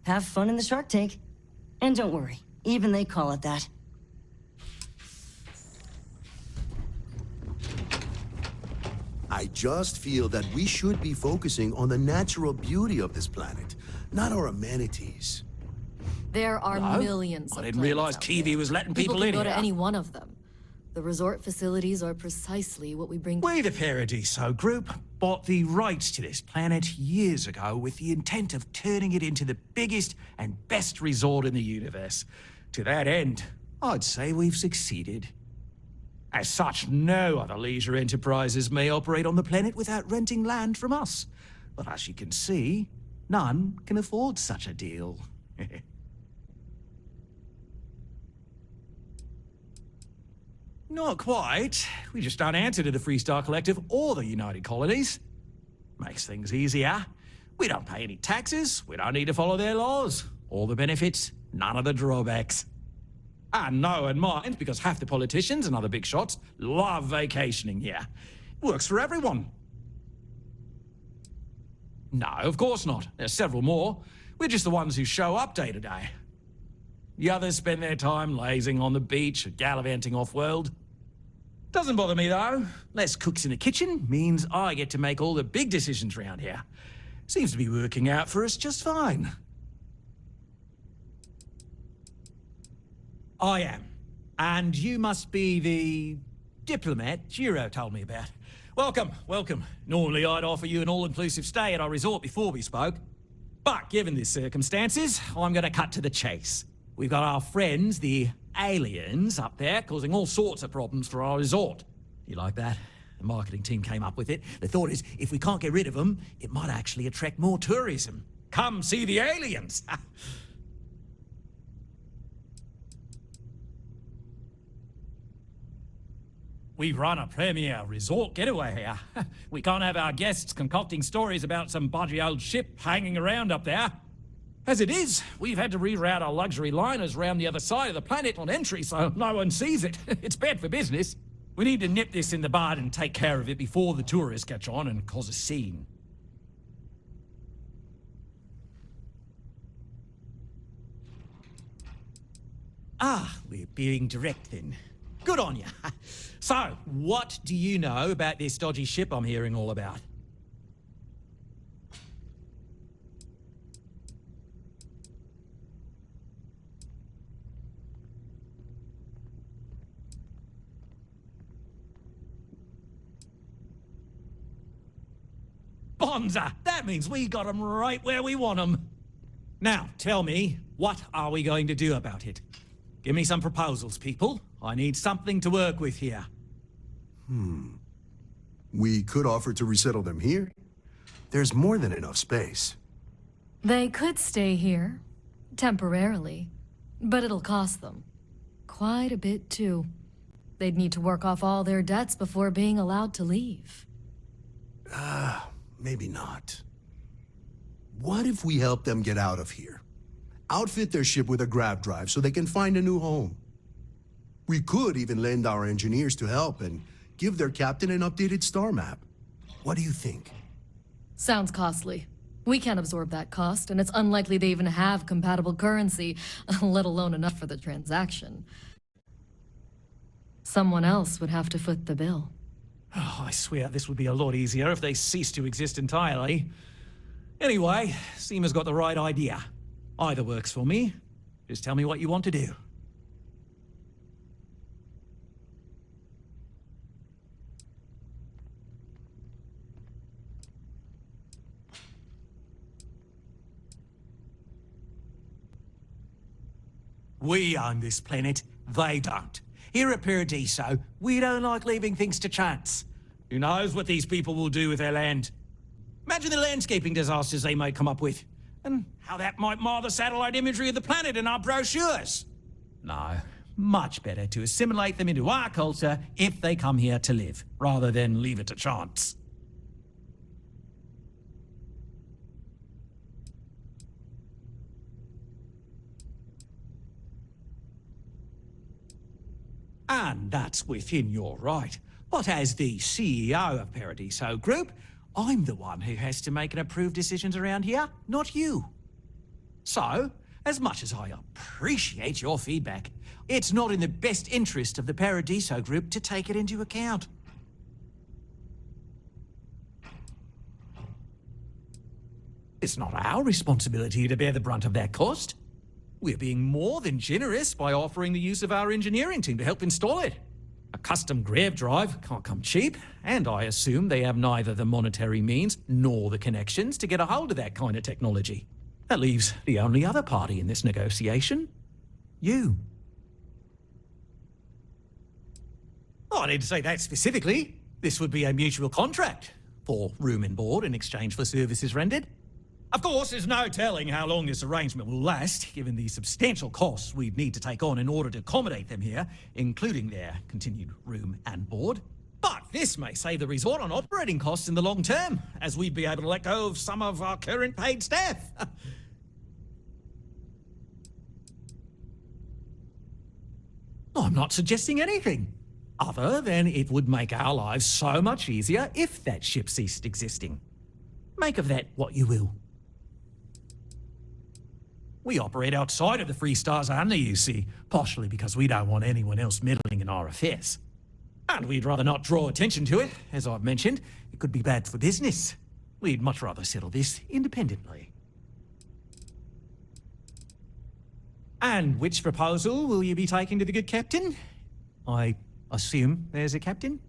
Have fun in the shark tank. And don't worry, even they call it that. I just feel that we should be focusing on the natural beauty of this planet, not our amenities. There are millions of I didn't realize TV was letting people can in go here. to any one of them. The resort facilities are precisely what we bring. We, the Paradiso Group, bought the rights to this planet years ago with the intent of turning it into the biggest and best resort in the universe. To that end, I'd say we've succeeded. As such, no other leisure enterprises may operate on the planet without renting land from us. But as you can see, none can afford such a deal. Not quite. We just don't answer to the Freestar Collective or the United Colonies. Makes things easier. We don't pay any taxes, we don't need to follow their laws. All the benefits, none of the drawbacks. And know and mind, because half the politicians and other big shots love vacationing here. Works for everyone. No, of course not. There's several more. We're just the ones who show up day to day. The others spend their time lazing on the beach or gallivanting off-world. Doesn't bother me, though. Less cooks in the kitchen means I get to make all the big decisions around here. Seems to be working out for us just fine. I am. And you must be the diplomat Giro told me about. Welcome, welcome. Normally I'd offer you an all-inclusive stay at our resort before we spoke. But given the circumstances, I'm going to cut to the chase. We've got our friends, the aliens, up there, causing all sorts of problems for our resort. You like that? The marketing team came up with it. The thought is, if we can't get rid of them, it might actually attract more tourism. Come see the aliens! We run a premier resort getaway here. We can't have our guests concocting stories about some budgy old ship hanging around up there. As it is, we've had to reroute our luxury liners round the other side of the planet on entry so no one sees it. It's bad for business. We need to nip this in the bud and take care of it before the tourists catch on and cause a scene. Ah, we're being direct then. Good on you. So, what do you know about this dodgy ship I'm hearing all about? Bonza! That means we got them right where we want them. Now, tell me, what are we going to do about it? Give me some proposals, people. I need something to work with here. We could offer to resettle them here. There's more than enough space. They could stay here, temporarily, but it'll cost them. Quite a bit, too. They'd need to work off all their debts before being allowed to leave. Maybe not. What if we help them get out of here? Outfit their ship with a grav drive so they can find a new home. We could even lend our engineers to help and give their captain an updated star map. What do you think? Sounds costly. We can't absorb that cost, and it's unlikely they even have compatible currency, let alone enough for the transaction. Someone else would have to foot the bill. Oh, I swear this would be a lot easier if they ceased to exist entirely. Anyway, Seema's got the right idea. Either works for me. Just tell me what you want to do. We own this planet, they don't. Here at Paradiso, we don't like leaving things to chance. Who knows what these people will do with their land? Imagine the landscaping disasters they may come up with, and how that might mar the satellite imagery of the planet in our brochures. No, much better to assimilate them into our culture if they come here to live, rather than leave it to chance. And that's within your right. But as the CEO of Paradiso Group, I'm the one who has to make and approve decisions around here, not you. So, as much as I appreciate your feedback, it's not in the best interest of the Paradiso Group to take it into account. It's not our responsibility to bear the brunt of that cost. We're being more than generous by offering the use of our engineering team to help install it. A custom grav drive can't come cheap, and I assume they have neither the monetary means nor the connections to get a hold of that kind of technology. That leaves the only other party in this negotiation. You. Oh, I didn't say that specifically. This would be a mutual contract for room and board in exchange for services rendered. Of course, there's no telling how long this arrangement will last, given the substantial costs we'd need to take on in order to accommodate them here, including their continued room and board. But this may save the resort on operating costs in the long term, as we'd be able to let go of some of our current paid staff. I'm not suggesting anything, other than it would make our lives so much easier if that ship ceased existing. Make of that what you will. We operate outside of the Free Stars only, you see, partially because we don't want anyone else meddling in our affairs. And we'd rather not draw attention to it. As I've mentioned, it could be bad for business. We'd much rather settle this independently. And which proposal will you be taking to the good captain? I assume there's a captain?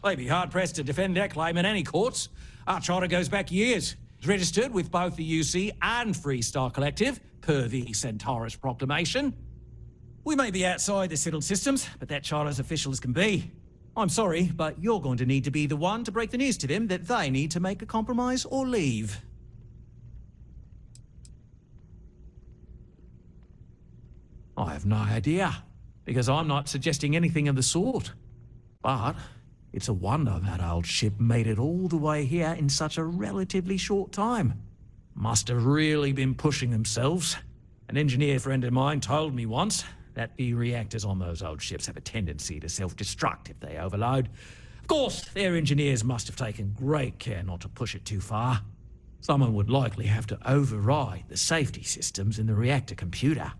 They'd be hard-pressed to defend their claim in any courts. Our charter goes back years. It's registered with both the UC and Free Star Collective, per the Centaurus Proclamation. We may be outside the settled systems, but that charter's official as can be. I'm sorry, but you're going to need to be the one to break the news to them that they need to make a compromise or leave. I have no idea, because I'm not suggesting anything of the sort. But it's a wonder that old ship made it all the way here in such a relatively short time. Must have really been pushing themselves. An engineer friend of mine told me once that the reactors on those old ships have a tendency to self-destruct if they overload. Of course, their engineers must have taken great care not to push it too far. Someone would likely have to override the safety systems in the reactor computer.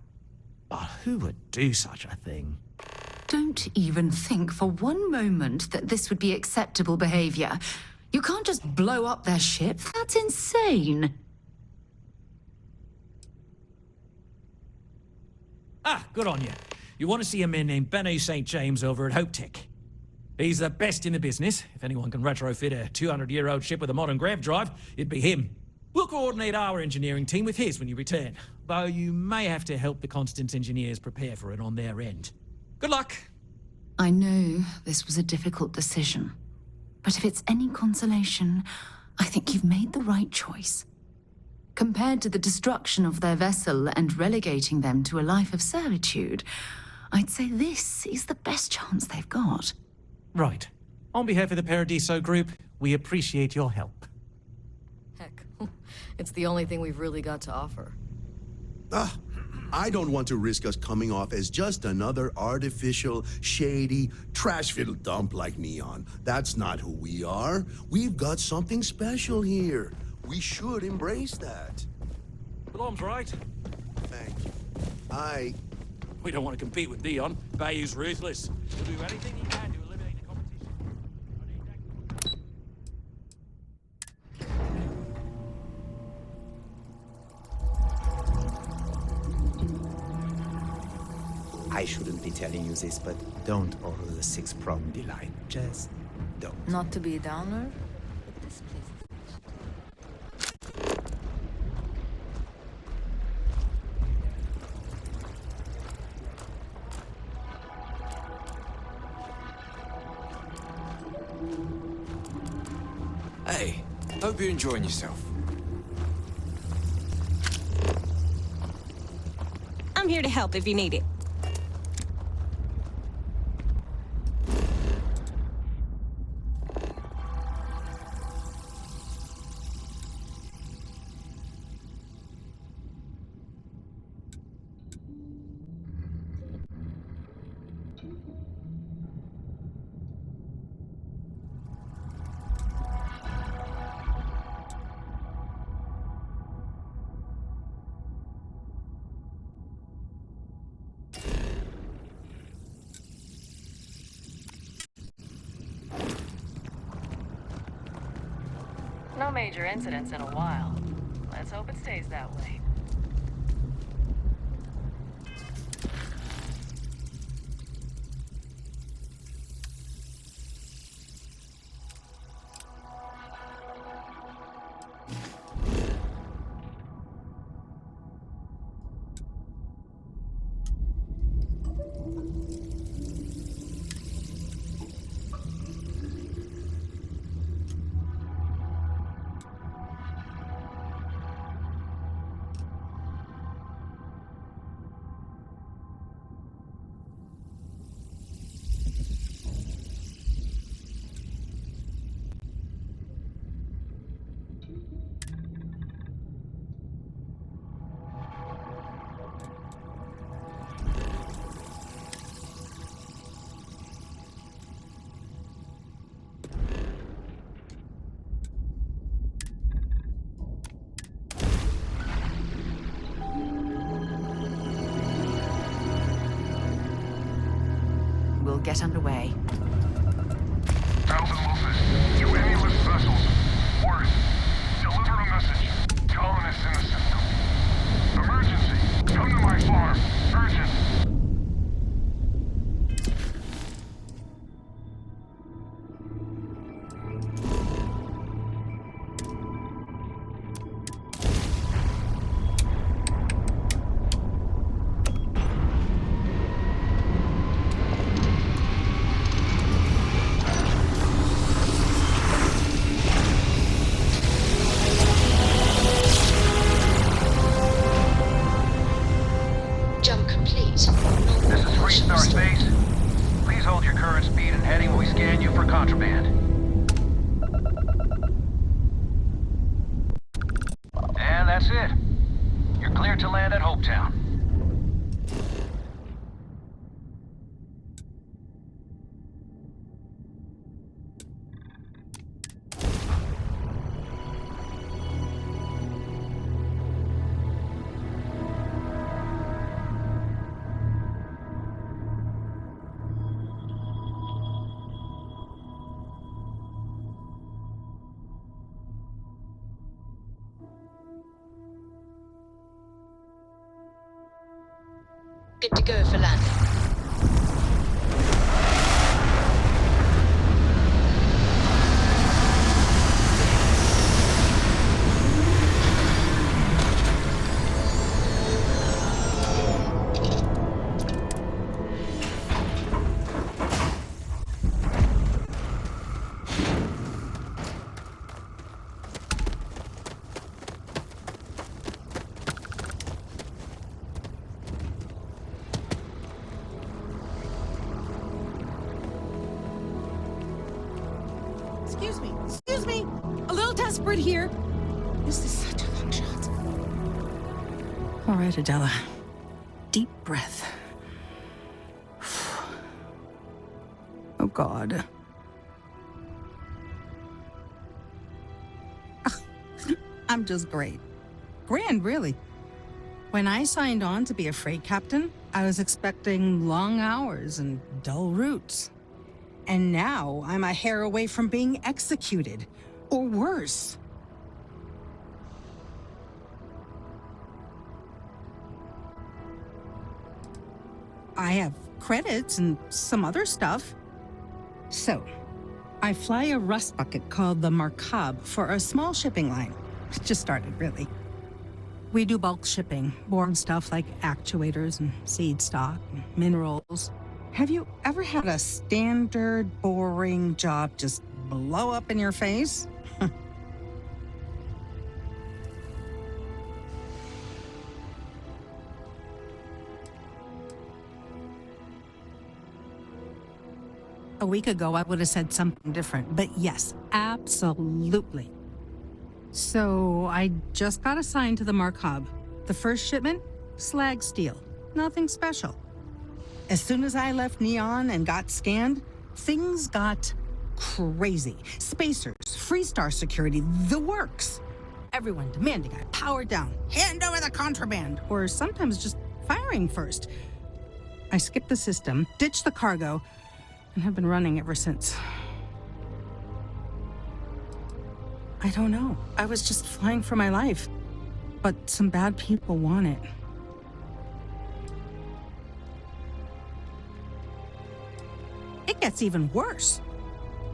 But who would do such a thing? Don't even think for one moment that this would be acceptable behavior. You can't just blow up their ship. That's insane. Ah, good on you. You want to see a man named Benny St. James over at Hope Tech. He's the best in the business. If anyone can retrofit a 200-year-old ship with a modern grav drive, it'd be him. We'll coordinate our engineering team with his when you return, though you may have to help the Constance engineers prepare for it on their end. Good luck. I know this was a difficult decision, but if it's any consolation, I think you've made the right choice. Compared to the destruction of their vessel and relegating them to a life of servitude, I'd say this is the best chance they've got. Right. On behalf of the Paradiso Group, we appreciate your help. Heck, it's the only thing we've really got to offer. I don't want to risk us coming off as just another artificial, shady, trash-filled dump like Neon. That's not who we are. We've got something special here. We should embrace that. Blom's right. Thank you. We don't want to compete with Neon. Bayou's ruthless. He'll do anything he can to eliminate the competition. I shouldn't be telling you this, but don't order the 6-prong delight. Just don't. Not to be a downer? Hey, hope you're enjoying yourself. I'm here to help if you need it. No major incidents in a while. Let's hope it stays that way. We'll get underway. Alpha Wolfes, to any with vessels. Word. Deliver a message. Colonists in the system. Emergency. Come to my farm. Urgent. Jump complete. This is Freestar Space. Please hold your current speed and heading while we scan you for contraband. And that's it. You're cleared to land at Hopetown. Good to go for landing. Excuse me. A little desperate here. This is such a long shot. All right, Adela. Deep breath. Oh, God. I'm just great. Grand, really. When I signed on to be a freight captain, I was expecting long hours and dull routes. And now I'm a hair away from being executed, or worse. I have credits and some other stuff. So, I fly a rust bucket called the Markab for a small shipping line. It just started, really. We do bulk shipping, boring stuff like actuators and seed stock and minerals. Have you ever had a standard, boring job just blow up in your face? A week ago, I would have said something different, but yes, absolutely. So I just got assigned to the Markab. The first shipment, slag steel, nothing special. As soon as I left Neon and got scanned, things got crazy. Spacers, Freestar security, the works. Everyone demanding I power down, hand over the contraband, or sometimes just firing first. I skipped the system, ditched the cargo, and have been running ever since. I don't know. I was just flying for my life. But some bad people want it. It gets even worse.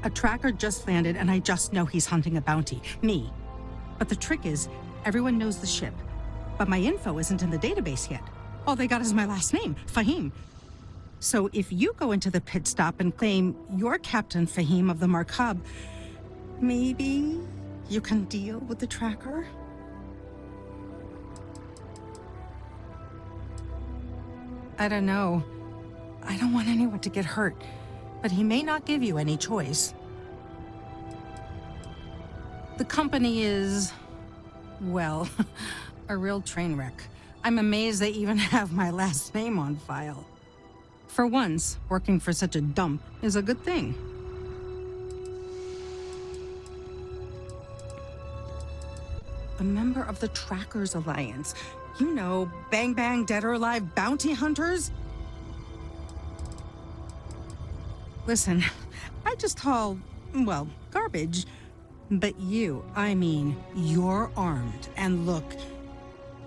A tracker just landed and I just know he's hunting a bounty. Me. But the trick is, everyone knows the ship. But my info isn't in the database yet. All they got is my last name, Fahim. So if you go into the pit stop and claim you're Captain Fahim of the Markab, maybe you can deal with the tracker? I don't know. I don't want anyone to get hurt, but he may not give you any choice. The company is, well, a real train wreck. I'm amazed they even have my last name on file. For once, working for such a dump is a good thing. A member of the Trackers Alliance. You know, bang bang, dead or alive bounty hunters? Listen, I just haul, well, garbage. But you, I mean, you're armed and look,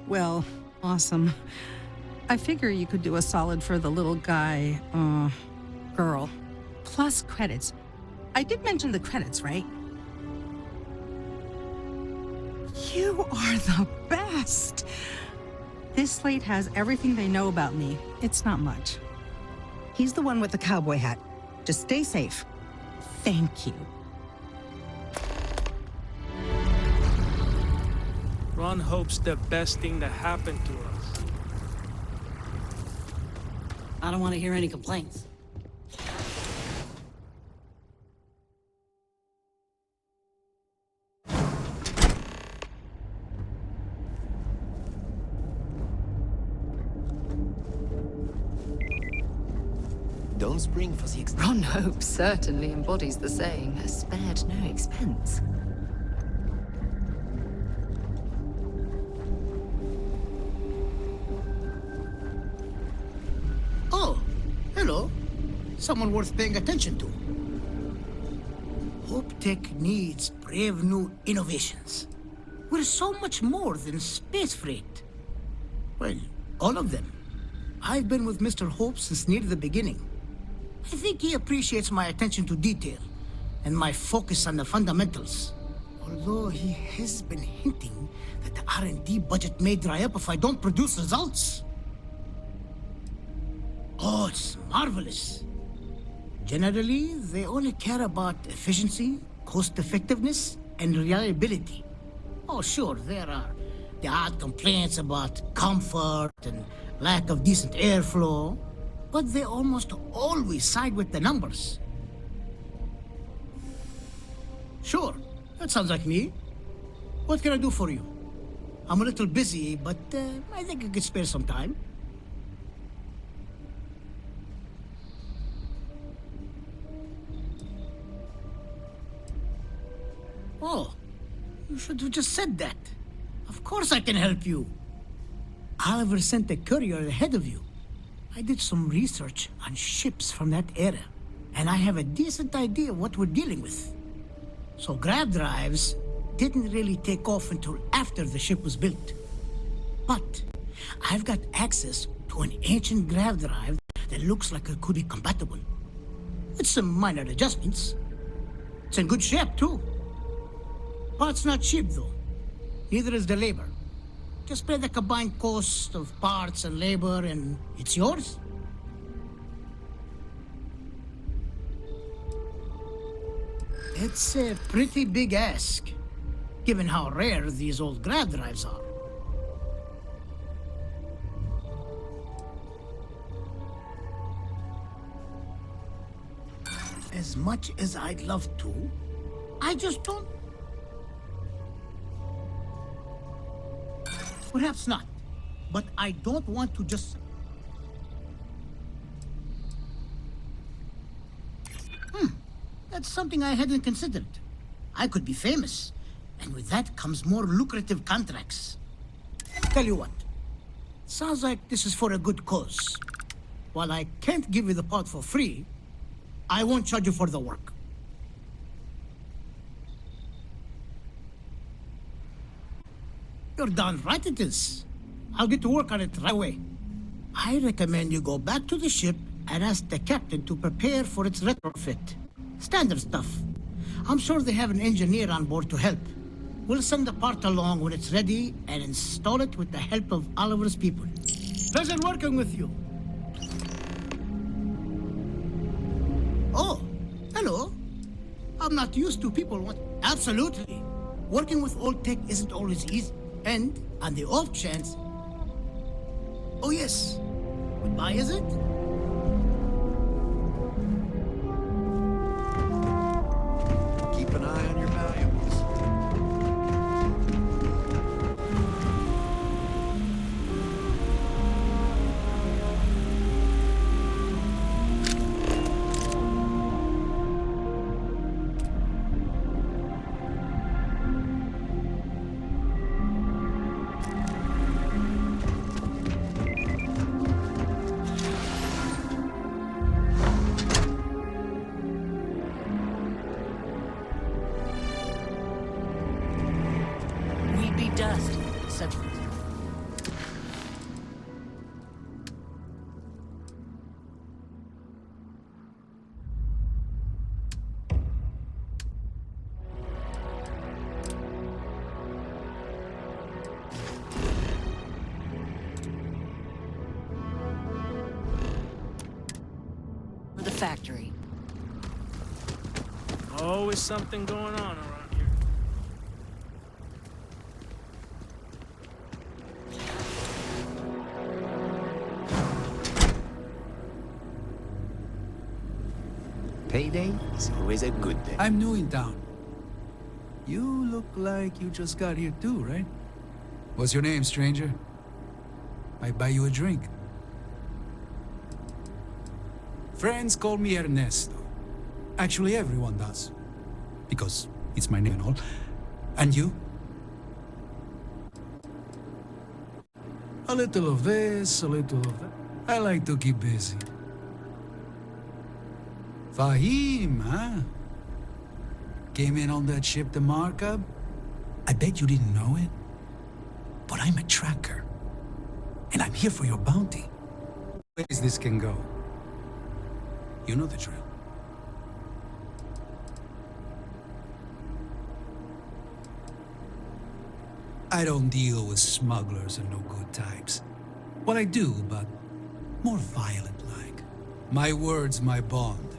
well, awesome. I figure you could do a solid for the little guy, girl. Plus credits. I did mention the credits, right? You are the best! This slate has everything they know about me. It's not much. He's the one with the cowboy hat. Just stay safe. Thank you. Ron hopes the best thing that happened to us. I don't want to hear any complaints. Don't spring for the Ron Hope certainly embodies the saying, spared no expense. Oh, hello. Someone worth paying attention to. Hope Tech needs brave new innovations. We're so much more than space freight. Well, all of them. I've been with Mr. Hope since near the beginning. I think he appreciates my attention to detail and my focus on the fundamentals. Although he has been hinting that the R&D budget may dry up if I don't produce results. Oh, it's marvelous. Generally, they only care about efficiency, cost-effectiveness, and reliability. Oh, sure, there are the odd complaints about comfort and lack of decent airflow, but they almost always side with the numbers. Sure, that sounds like me. What can I do for you? I'm a little busy, but I think I could spare some time. Oh, you should have just said that. Of course I can help you. Oliver sent a courier ahead of you. I did some research on ships from that era, and I have a decent idea what we're dealing with. So grav drives didn't really take off until after the ship was built. But I've got access to an ancient grav drive that looks like it could be compatible. With some minor adjustments. It's in good shape, too. Parts not cheap, though. Neither is the labor. Just pay the combined cost of parts and labor, and it's yours. It's a pretty big ask, given how rare these old grav drives are. As much as I'd love to, I just don't. Perhaps not, but I don't want to just... That's something I hadn't considered. I could be famous, and with that comes more lucrative contracts. Tell you what, sounds like this is for a good cause. While I can't give you the part for free, I won't charge you for the work. You're darn right it is. I'll get to work on it right away. I recommend you go back to the ship and ask the captain to prepare for its retrofit. Standard stuff. I'm sure they have an engineer on board to help. We'll send the part along when it's ready and install it with the help of Oliver's people. Pleasure working with you. Oh, hello. I'm not used to people want... Absolutely. Working with old tech isn't always easy. And on the off chance... Oh yes. Goodbye, is it? Keep an eye on your valuables. Dust. Such. For the factory. Always something going on around here. Payday is always a good day. I'm new in town. You look like you just got here too, right? What's your name, stranger? Might buy you a drink. Friends call me Ernesto. Actually, everyone does. Because it's my name and all. And you? A little of this, a little of that. I like to keep busy. Fahim, huh? Came in on that ship, the Markup? I bet you didn't know it. But I'm a tracker. And I'm here for your bounty. Ways this can go. You know the drill. I don't deal with smugglers and no good types. Well, I do, but more violent-like. My word's my bond.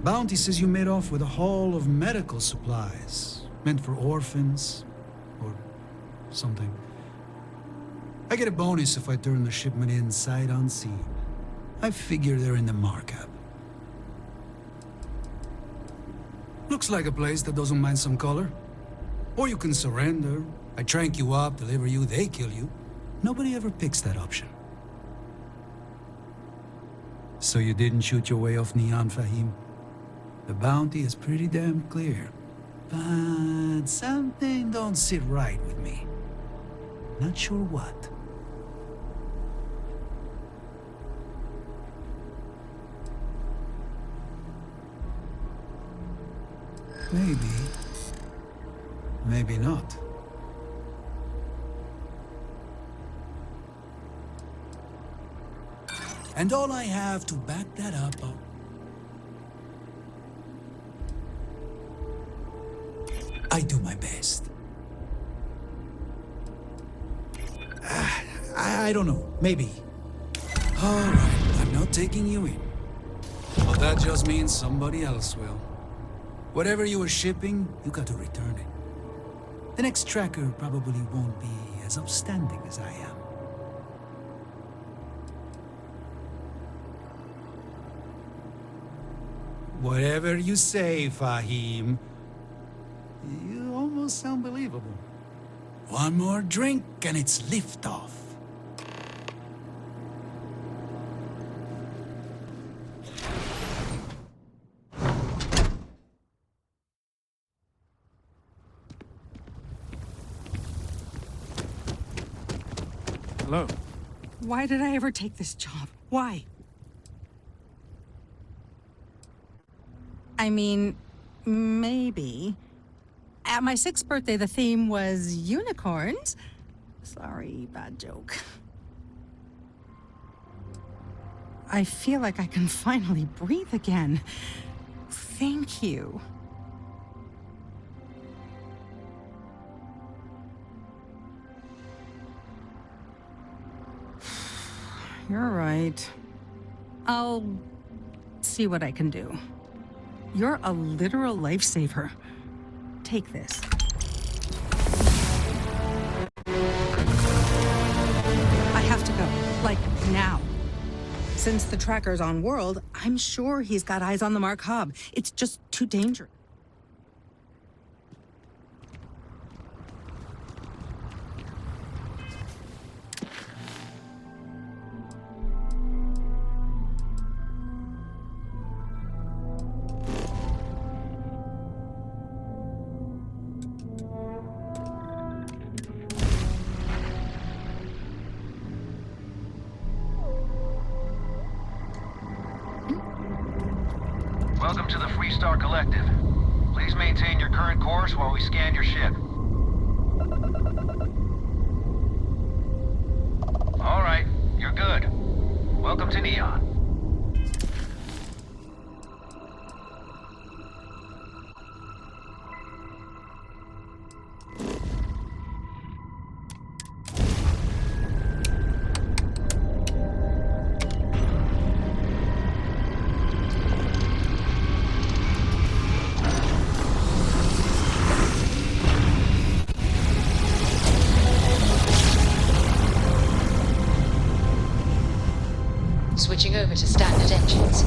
Bounty says you made off with a haul of medical supplies, meant for orphans, or something. I get a bonus if I turn the shipment in sight unseen. I figure they're in the Markup. Looks like a place that doesn't mind some color. Or you can surrender. I trank you up, deliver you, they kill you. Nobody ever picks that option. So you didn't shoot your way off Neon, Fahim? The bounty is pretty damn clear. But something don't sit right with me. Not sure what. Maybe. Maybe not. And all I have to back that up are... I do my best. I don't know. Maybe. All right, I'm not taking you in. But that just means somebody else will. Whatever you were shipping, you got to return it. The next tracker probably won't be as upstanding as I am. Whatever you say, Fahim. You almost sound believable. One more drink and it's liftoff. Hello. Why did I ever take this job? Why? I mean, maybe. At my 6th birthday, the theme was unicorns. Sorry, bad joke. I feel like I can finally breathe again. Thank you. You're right. I'll see what I can do. You're a literal lifesaver. Take this. I have to go. Like, now. Since the tracker's on world, I'm sure he's got eyes on the Mark Hub. It's just too dangerous. Welcome to the Freestar Collective. Please maintain your current course while we scan your ship. All right, you're good. Welcome to Neon. Switching over to standard engines.